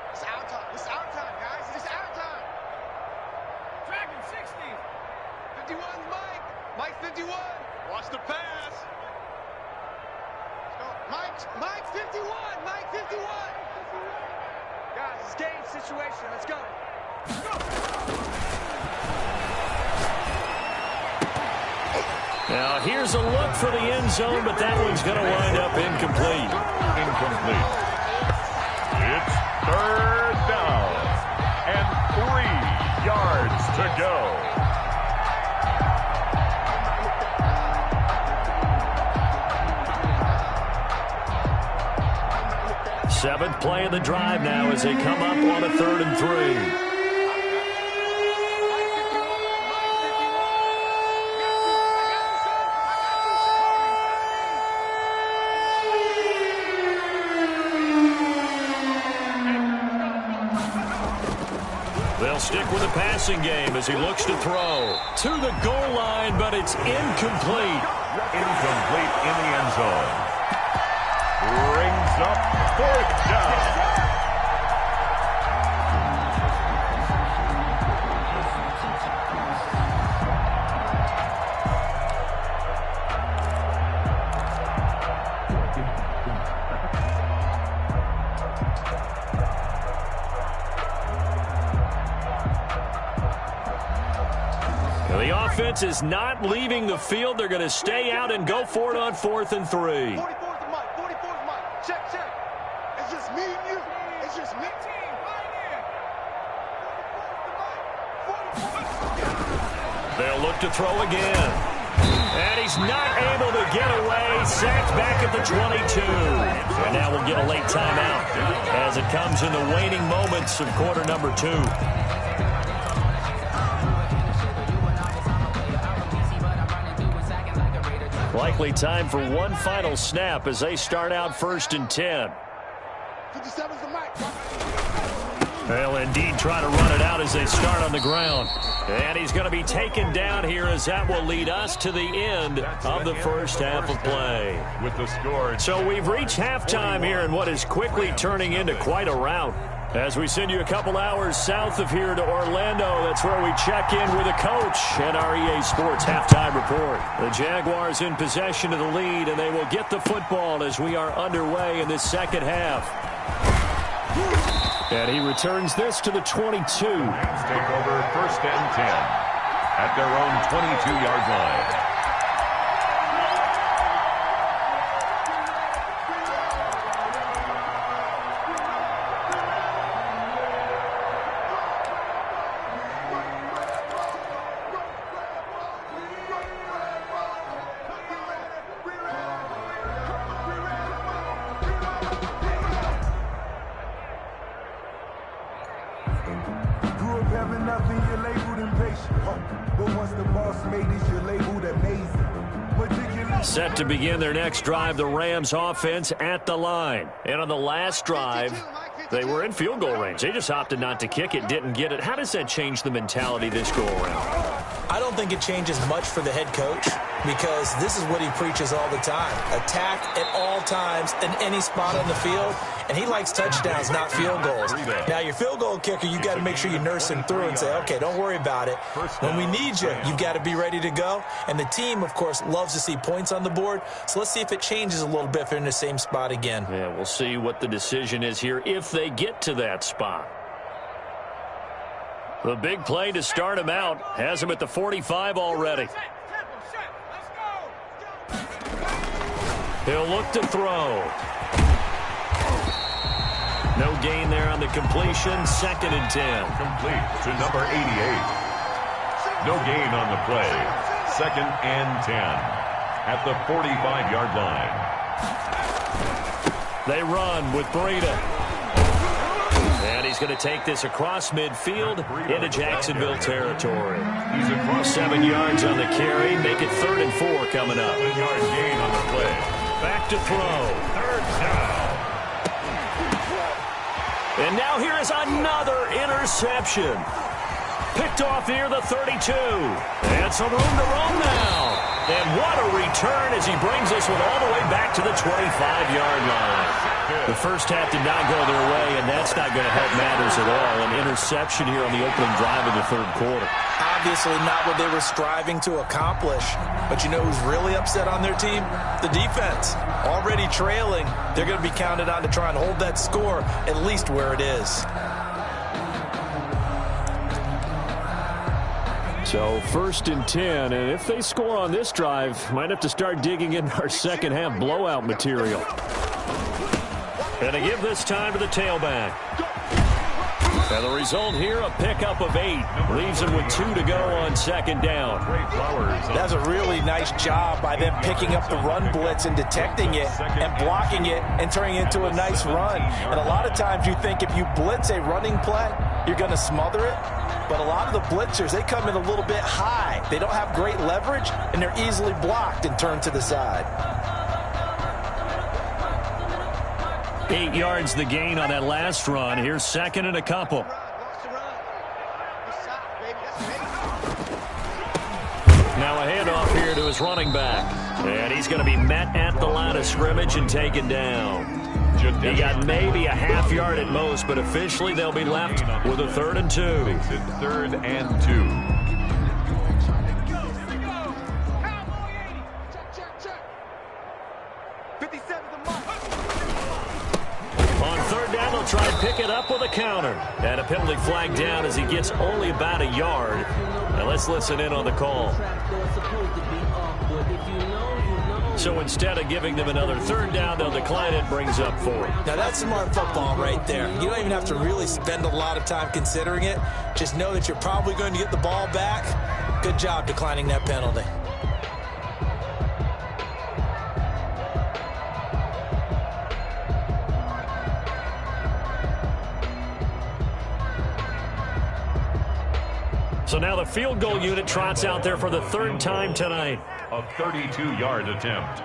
It's our time. It's our time, guys. It's our time. Dragon 60. 51 the mic. Mike 51. Watch the pass. Let's go. Mike 51. Mike 51. Guys, it's game situation. Let's go. Now here's a look for the end zone, but that one's going to wind up incomplete. Incomplete. It's 3rd down and 3 yards to go. Seventh play of the drive now as they come up on a 3rd and 3. Stick with the passing game as he looks to throw to the goal line, but it's incomplete. Incomplete in the end zone. Brings up 4th down. The offense is not leaving the field. They're going to stay out and go for it on 4th and 3. 44's the mic. 44's the mic. Check. It's just me and you. It's just me. Team, right here. They'll look to throw again. And he's not able to get away. Sacked back at the 22. And now we'll get a late timeout as it comes in the waning moments of quarter number 2. Likely time for one final snap as they start out 1st and 10. 57's the mic. They'll indeed try to run it out as they start on the ground. And he's going to be taken down here as that will lead us to the end of the first half of play. With the score. So we've reached halftime here in what is quickly turning into quite a rout. As we send you a couple hours south of here to Orlando, that's where we check in with a coach and our EA Sports halftime report. The Jaguars in possession of the lead, and they will get the football as we are underway in this second half. And he returns this to the 22. Rams take over 1st and 10 at their own 22-yard line. never nothing, you're labeled impatient. But once the boss made it, you're labeled amazing. Set to begin their next drive, the Rams offense at the line. And on the last drive, they were in field goal range. They just opted not to kick it, didn't get it. How does that change the mentality this go-around? I don't think it changes much for the head coach because this is what he preaches all the time. Attack at all times in any spot on the field, and he likes touchdowns, not field goals. Now, your field goal kicker, you got to make sure you nurse him through and say, okay, don't worry about it. When we need you, you've got to be ready to go. And the team, of course, loves to see points on the board. So let's see if it changes a little bit if they're in the same spot again. Yeah, we'll see what the decision is here if they get to that spot. The big play to start him out has him at the 45 already. He'll look to throw. No gain there on the completion. 2nd and 10. Complete to number 88. No gain on the play. 2nd and 10 at the 45-yard line. They run with Breida. And he's going to take this across midfield into Jacksonville territory. 7 yards on the carry. Make it 3rd and 4 coming up. 7-yard gain on the play. Back to throw. 3rd down. And now here is another interception. Picked off near the 32. And some room to roam now. And what a return as he brings this one all the way back to the 25-yard line. The first half did not go their way, and that's not going to help matters at all. An interception here on the opening drive of the 3rd quarter. Obviously not what they were striving to accomplish. But you know who's really upset on their team? The defense. Already trailing. They're going to be counted on to try and hold that score at least where it is. So 1st and 10, and if they score on this drive, might have to start digging in our second half blowout material. And they give this time to the tailback. And the result here, a pickup of 8. Leaves them with 2 to go on 2nd down. That's a really nice job by them picking up the run blitz and detecting it and blocking it and turning it into a nice run. And a lot of times you think if you blitz a running play, you're going to smother it. But a lot of the blitzers, they come in a little bit high. They don't have great leverage, and they're easily blocked and turned to the side. 8 yards the gain on that last run. Here's 2nd and a couple. Now a handoff here to his running back. And he's going to be met at the line of scrimmage and taken down. He got maybe a half yard at most, but officially they'll be left with a 3rd and 2. 3rd and 2. On 3rd down, they'll try and pick it up with a counter. And a penalty flag down as he gets only about a yard. Now let's listen in on the call. So instead of giving them another 3rd down, they'll decline it, brings up 4. Now that's smart football right there. You don't even have to really spend a lot of time considering it. Just know that you're probably going to get the ball back. Good job declining that penalty. So now the field goal unit trots out there for the 3rd time tonight. A 32-yard attempt.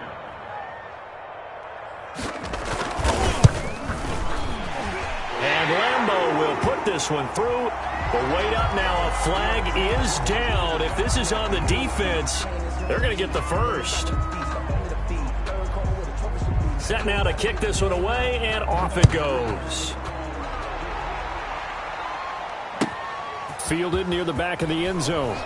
And Lambeau will put this one through. But wait up now. A flag is down. If this is on the defense, they're going to get the first. Set now to kick this one away, and off it goes. Fielded near the back of the end zone.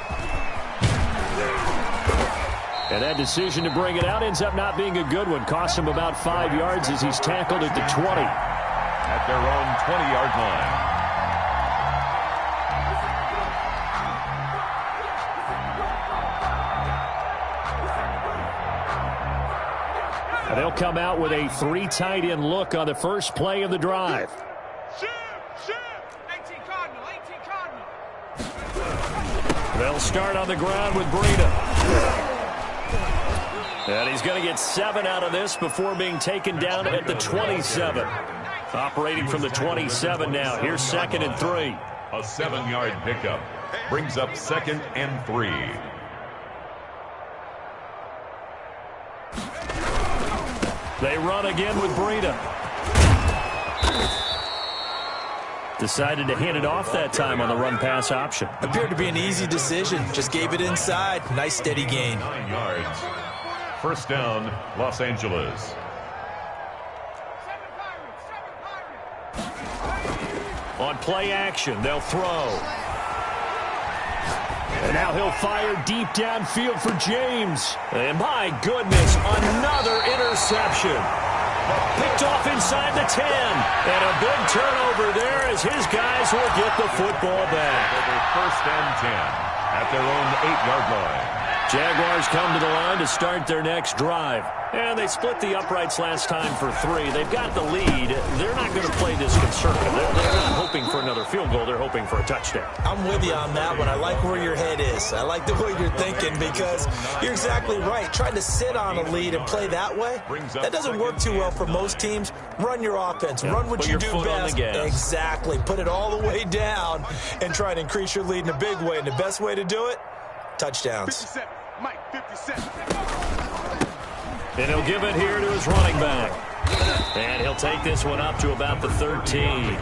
And that decision to bring it out ends up not being a good one. Costs him about 5 yards as he's tackled at the 20. At their own 20-yard line. And they'll come out with a 3 tight end look on the first play of the drive. They'll start on the ground with Breida. And he's going to get 7 out of this before being taken down at the 27. Operating from the 27 now. Here's 2nd and 3. A 7-yard pickup brings up 2nd and 3. They run again with Breida. Decided to hand it off that time on the run-pass option. Appeared to be an easy decision. Just gave it inside. Nice steady gain. 9 yards. First down, Los Angeles. On play action, they'll throw. And now he'll fire deep downfield for James. And my goodness, another interception. Picked off inside the 10. And a big turnover there as his guys will get the football back. First and 10 at their own 8-yard line. Jaguars come to the line to start their next drive. And they split the uprights last time for 3. They've got the lead. They're not going to play this conservative. They're not hoping for another field goal. They're hoping for a touchdown. I'm with you on that one. I like where your head is. I like the way you're thinking because you're exactly right. Trying to sit on a lead and play that way, that doesn't work too well for most teams. Run your offense. Run what you do best. Exactly. Put it all the way down and try to increase your lead in a big way. And the best way to do it, touchdowns. 57. Mike, 57. And he'll give it here to his running back. And he'll take this one up to about the 13.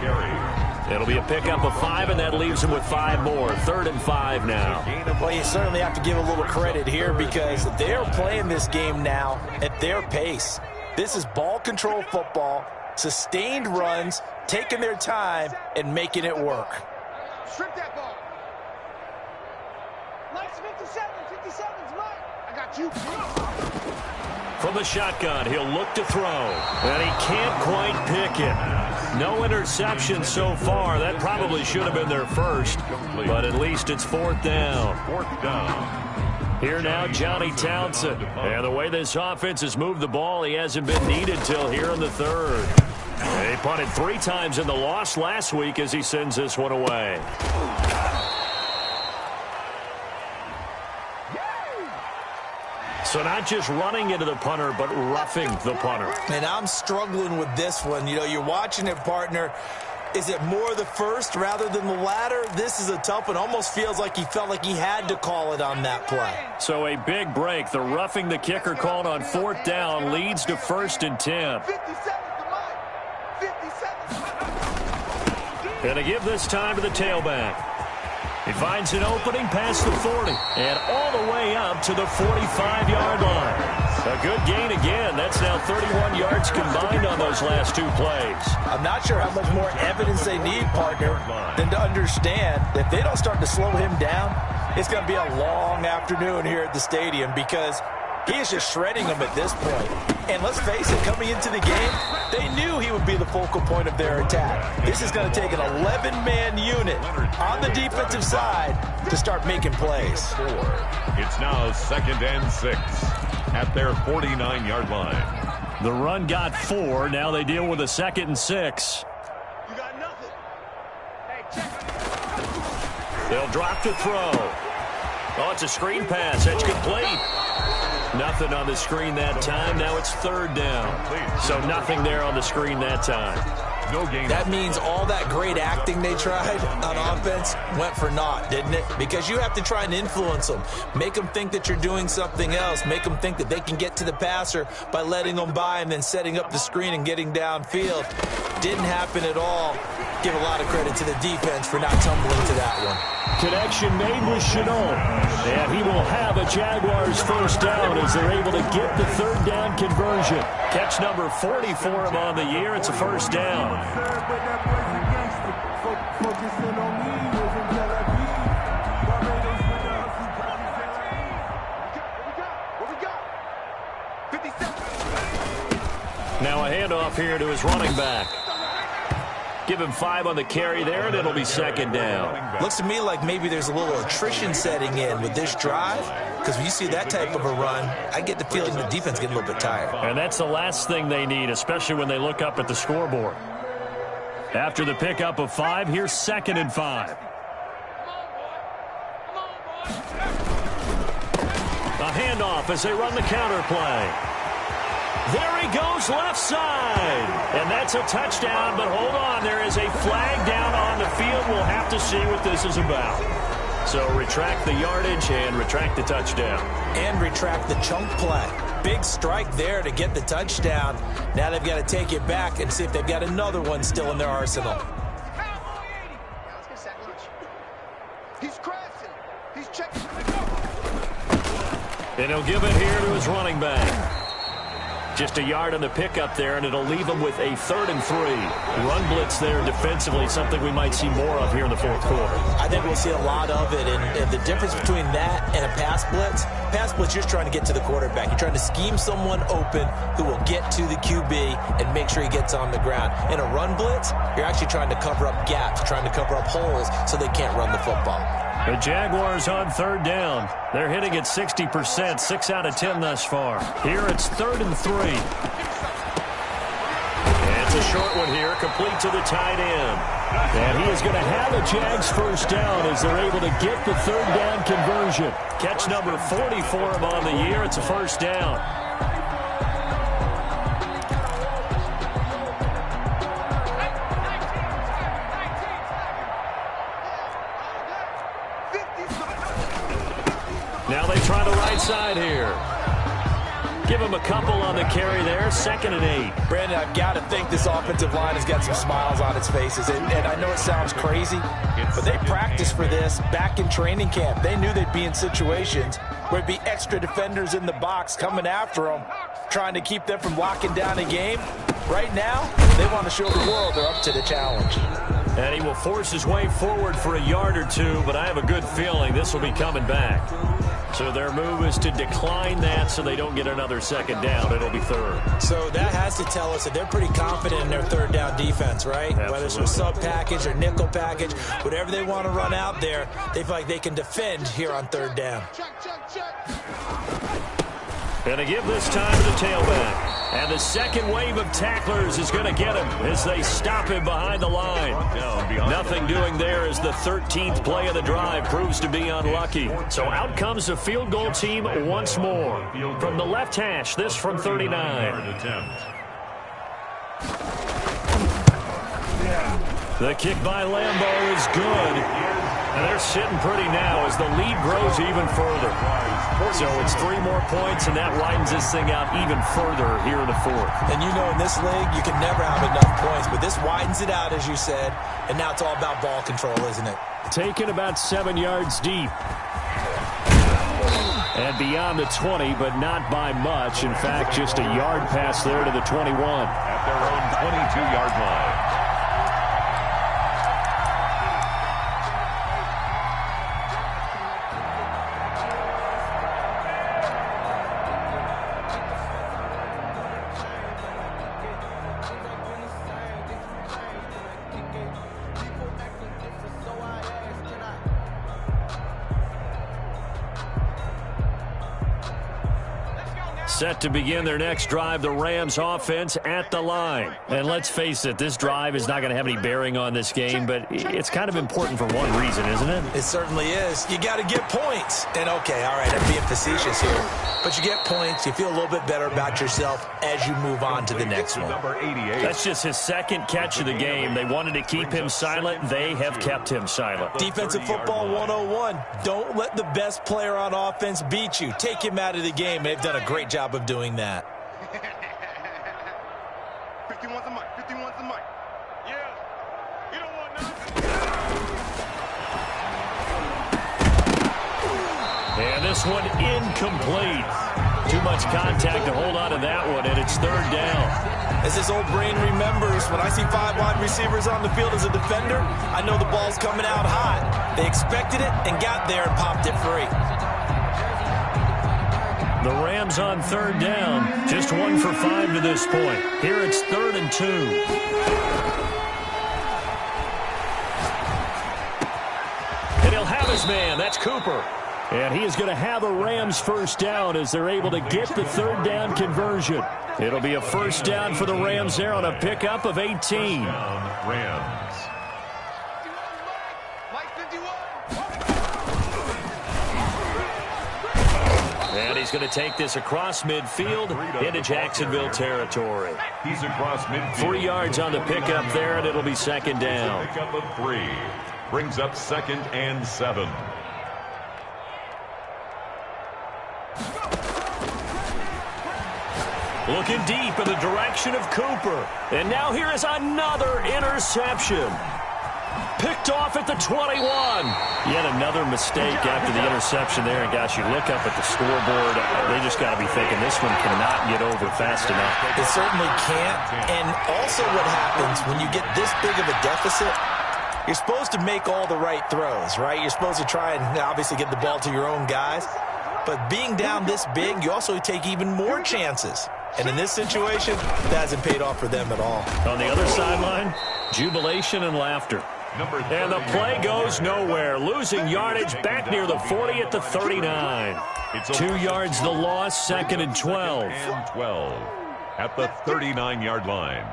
It'll be a pickup of 5, and that leaves him with 5 more. 3rd and 5 now. Well, you certainly have to give a little credit here because they're playing this game now at their pace. This is ball control football, sustained runs, taking their time, and making it work. Strip that ball. Mike's 57. 57's Mike. I got you. From the shotgun, he'll look to throw. And he can't quite pick it. No interception so far. That probably should have been their first. But at least it's 4th down. 4th down. Here now, Johnny Townsend. And the way this offense has moved the ball, he hasn't been needed till here in the 3rd. He punted 3 times in the loss last week as he sends this one away. So not just running into the punter, but roughing the punter. And I'm struggling with this one. You know, you're watching it, partner. Is it more the first rather than the latter? This is a tough one. Almost feels like he felt like he had to call it on that play. So a big break. The roughing the kicker called on 4th down leads to 1st and 10. 57. Gonna give this time to the tailback. He finds an opening past the 40 and all the way up to the 45-yard line. A good gain again. That's now 31 yards combined on those last 2 plays. I'm not sure how much more evidence they need, partner, than to understand that if they don't start to slow him down, it's going to be a long afternoon here at the stadium because he is just shredding them at this point. And let's face it, coming into the game, they knew he would be the focal point of their attack. This is going to take an 11-man unit on the defensive side to start making plays. It's now 2nd and 6 at their 49-yard line. The run got 4. Now they deal with a 2nd and 6. You got nothing. Hey, check. They'll drop to throw. Oh, it's a screen pass. That's complete. Nothing on the screen that time. Now it's 3rd down. So nothing there on the screen that time. No gain. That means all that great acting they tried on offense went for naught, didn't it? Because you have to try and influence them. Make them think that you're doing something else. Make them think that they can get to the passer by letting them by and then setting up the screen and getting downfield. Didn't happen at all. Give a lot of credit to the defense for not tumbling to that one. Connection made with Chenault. And he will have a Jaguars 1st down as they're able to get the 3rd down conversion. Catch number 40 for him on the year. It's a 1st down. Now a handoff here to his running back. Give him 5 on the carry there, and it'll be 2nd down. Looks to me like maybe there's a little attrition setting in with this drive, because when you see that type of a run, I get the feeling the defense getting a little bit tired. And that's the last thing they need, especially when they look up at the scoreboard. After the pickup of 5, here's 2nd and 5. A handoff as they run the counter play. There he goes left side. And that's a touchdown, but hold on. There is a flag down on the field. We'll have to see what this is about. So retract the yardage and retract the touchdown. And retract the chunk play. Big strike there to get the touchdown. Now they've got to take it back and see if they've got another one still in their arsenal. He's crashing. He's checking. And he'll give it here to his running back. Just a yard on the pickup there, and it'll leave him with a 3rd and 3. Run blitz there defensively, something we might see more of here in the fourth quarter. I think we'll see a lot of it, and the difference between that and a pass blitz, you're just trying to get to the quarterback. You're trying to scheme someone open who will get to the QB and make sure he gets on the ground. In a run blitz, you're actually trying to cover up gaps, trying to cover up holes so they can't run the football. The Jaguars on 3rd down. They're hitting at 60%, 6 out of 10 thus far. Here it's 3rd and 3. And it's a short one here, complete to the tight end. And he is going to have a Jags first down as they're able to get the 3rd down conversion. Catch number 40 for him on the year. It's a first down. Now they try the right side here. Give him a couple on the carry there. 2nd and 8. Brandon, I've got to think this offensive line has got some smiles on its faces. And I know it sounds crazy, but they practiced for this back in training camp. They knew they'd be in situations where it'd be extra defenders in the box coming after them, trying to keep them from locking down a game. Right now, they want to show the world they're up to the challenge. And he will force his way forward for a yard or two, but I have a good feeling this will be coming back. So their move is to decline that so they don't get another 2nd down. It'll be 3rd. So that has to tell us that they're pretty confident in their 3rd down defense, right? Absolutely. Whether it's a sub package or nickel package, whatever they want to run out there, they feel like they can defend here on 3rd down. And to give this time to the tailback. And the second wave of tacklers is going to get him as they stop him behind the line. Nothing doing there as the 13th play of the drive proves to be unlucky. So out comes the field goal team once more. From the left hash, this from 39. The kick by Lambeau is good. And they're sitting pretty now as the lead grows even further. So it's 3 more points, and that widens this thing out even further here in the 4th. And you know in this league, you can never have enough points, but this widens it out, as you said, and now it's all about ball control, isn't it? Taken about 7 yards deep. And beyond the 20, but not by much. In fact, just a yard pass there to the 21. At their own 22-yard line. Set to begin their next drive, the Rams offense at the line. And let's face it, this drive is not going to have any bearing on this game, but it's kind of important for one reason, isn't it? It certainly is. You got to get points. And okay, all right, I'm being facetious here. But you get points, you feel a little bit better about yourself as you move on to the next one. Number 88. That's just his 2nd catch of the game. They wanted to keep him silent. They have kept him silent. Defensive football 101. Don't let the best player on offense beat you. Take him out of the game. They've done a great job of doing that. 51's the mic. 51's the mic. Yeah. You don't want nothing. And this one incomplete. Too much contact to hold on to that one, and it's 3rd down. As his old brain remembers, when I see 5 wide receivers on the field as a defender, I know the ball's coming out hot. They expected it and got there and popped it free. The Rams on 3rd down, just 1 for 5 to this point. Here it's 3rd and 2. And he'll have his man. That's Cooper. And he is going to have a Rams first down as they're able to get the 3rd down conversion. It'll be a first down for the Rams there on a pickup of 18. Rams. Mike 51. And he's going to take this across midfield into Jacksonville territory. He's across midfield. 3 yards on the pickup there, and it'll be second down. Pickup of 3. Brings up 2nd and 7. Looking deep in the direction of Cooper. And now here is another interception. Picked off at the 21. Yet another mistake after the interception there. And gosh, you look up at the scoreboard, they just got to be thinking this one cannot get over fast enough. It certainly can't. And also what happens when you get this big of a deficit, you're supposed to make all the right throws, right? You're supposed to try and obviously get the ball to your own guys. But being down this big, you also take even more chances. And in this situation, that hasn't paid off for them at all. On the other sideline, jubilation and laughter. And the play goes nowhere. Losing yardage back near the 40 at the 39. 2 yards the loss, 2nd and 12. And 12 at the 39-yard line.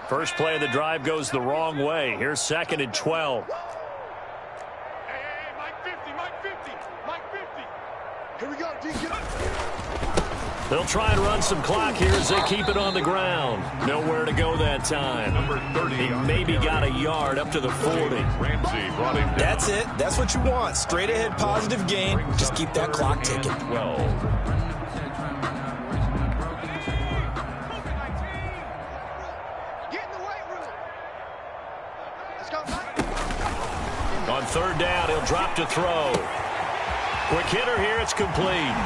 First play of the drive goes the wrong way. Here's 2nd and 12. Hey, Mike 50, Mike 50, Mike 50. Here we go, D, get up. They'll try and run some clock here as they keep it on the ground. Nowhere to go that time. Number 30. He maybe got a yard up to the 40. Ramsey brought him down. That's it. That's what you want. Straight ahead positive gain. Just keep that clock ticking. 12. On 3rd down, he'll drop to throw. Quick hitter here, it's complete.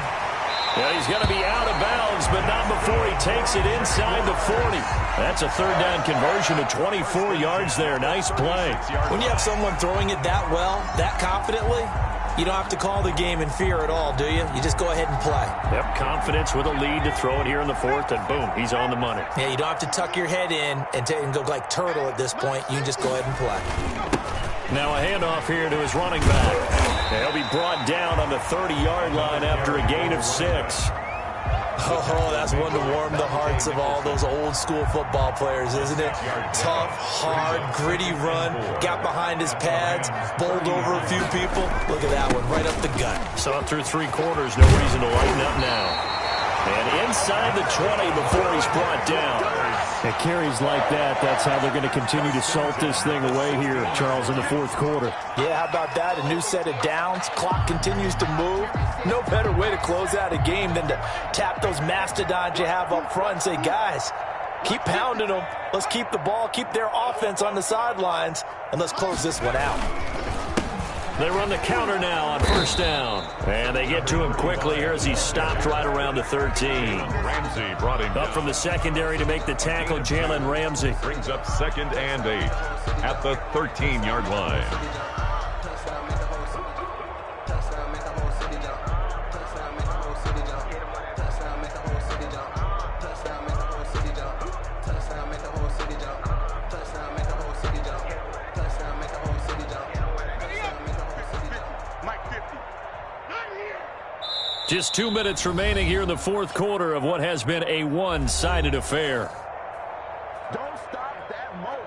Well, he's going to be out of bounds, but not before he takes it inside the 40. That's a 3rd down conversion of 24 yards there. Nice play. When you have someone throwing it that well, that confidently, you don't have to call the game in fear at all, do you? You just go ahead and play. Yep, confidence with a lead to throw it here in the 4th, and boom, he's on the money. Yeah, you don't have to tuck your head in and go like turtle at this point. You can just go ahead and play. Now a handoff here to his running back. He'll be brought down on the 30-yard line after a gain of 6. Oh, that's one to warm the hearts of all those old-school football players, isn't it? Tough, hard, gritty run, got behind his pads, bowled over a few people. Look at that one, right up the gut. Saw it through 3 quarters, no reason to lighten up now. And inside the 20 before he's brought down. At carries like that, that's how they're going to continue to salt this thing away here, Charles, in the 4th quarter. Yeah, how about that? A new set of downs. Clock continues to move. No better way to close out a game than to tap those mastodons you have up front and say, guys, keep pounding them. Let's keep the ball, keep their offense on the sidelines, and let's close this one out. They run the counter now on 1st down. And they get to him quickly here as he's stopped right around the 13. Ramsey brought him Up from the secondary to make the tackle, Jalen Ramsey. Brings up 2nd and 8 at the 13-yard line. Just 2 minutes remaining here in the 4th quarter of what has been a one-sided affair. Don't stop that motor.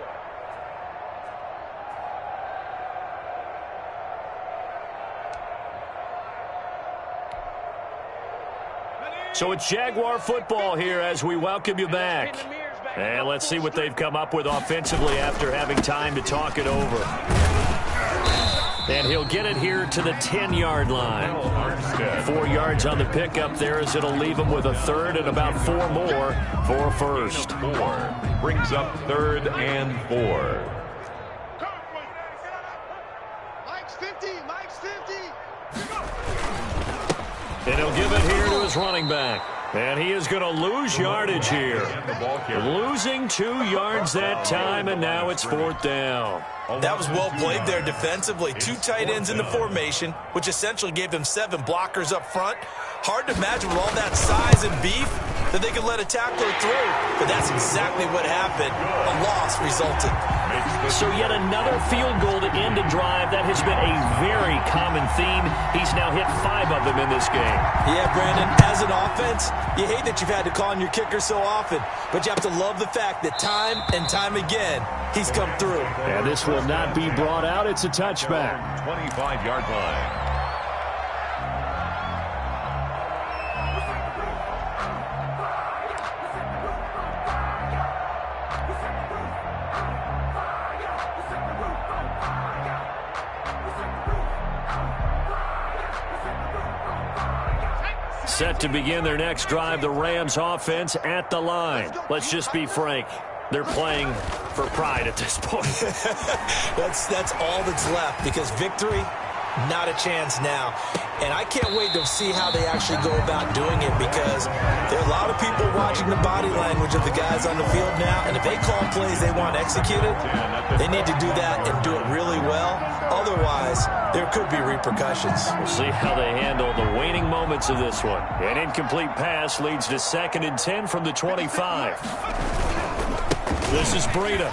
So it's Jaguar football here as we welcome you back. And let's see what they've come up with offensively after having time to talk it over. And he'll get it here to the 10-yard line. 4 yards on the pickup there as it'll leave him with a 3rd and about 4 more for a 1st. 4 brings up 3rd and 4. Mike's 50, Mike's 50. And he'll give it here to his running back. And he is going to lose yardage here. Losing 2 yards that time, and now it's 4th down. That was well played there defensively. 2 tight ends in the formation, which essentially gave them 7 blockers up front. Hard to imagine with all that size and beef that they could let a tackler through. But that's exactly what happened. A loss resulted. So yet another field goal to end a drive. That has been a very common theme. He's now hit 5 of them in this game. Yeah, Brandon, as an offense, you hate that you've had to call on your kicker so often. But you have to love the fact that time and time again, he's come through. And this will will not be brought out. It's a touchback. 25-yard line. Set to begin their next drive, the Rams offense at the line. Let's just be frank. They're playing for pride at this point. That's all that's left, because victory, not a chance now. And I can't wait to see how they actually go about doing it, because there are a lot of people watching the body language of the guys on the field now, and if they call plays they want executed, they need to do that and do it really well. Otherwise, there could be repercussions. We'll see how they handle the waning moments of this one. An incomplete pass leads to 2nd and 10 from the 25. This is Breida.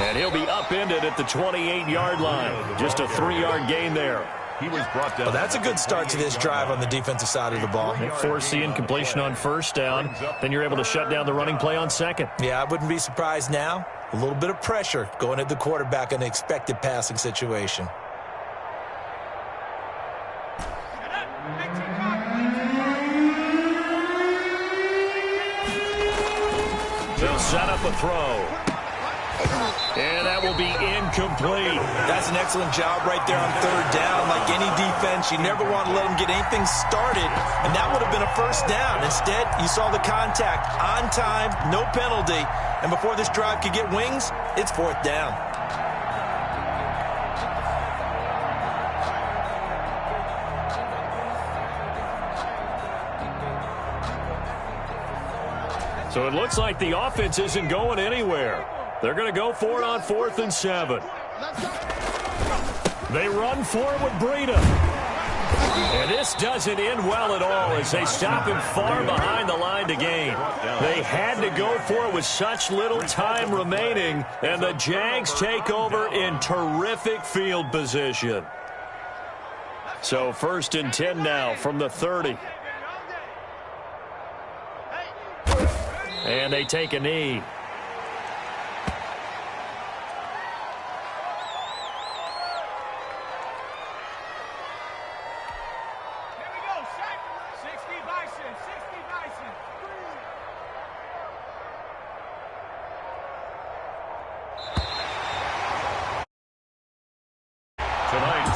And he'll be upended at the 28-yard line. Just a 3-yard gain there. He was brought down. Well, that's a good start to this drive on the defensive side of the ball. Force the incompletion on 1st down. Then you're able to shut down the running play on 2nd. Yeah, I wouldn't be surprised now. A little bit of pressure going at the quarterback in an expected passing situation. They'll set up a throw. And that will be incomplete. That's an excellent job right there on 3rd down. Like any defense, you never want to let them get anything started, and that would have been a 1st down. Instead, you saw the contact on time, no penalty, and before this drive could get wings, it's 4th down. So it looks like the offense isn't going anywhere. They're going to go for it on 4th and 7. They run for it with Breida. And this doesn't end well at all as they stop him far behind the line to gain. They had to go for it with such little time remaining, and the Jags take over in terrific field position. So 1st and 10 now from the 30. And they take a knee.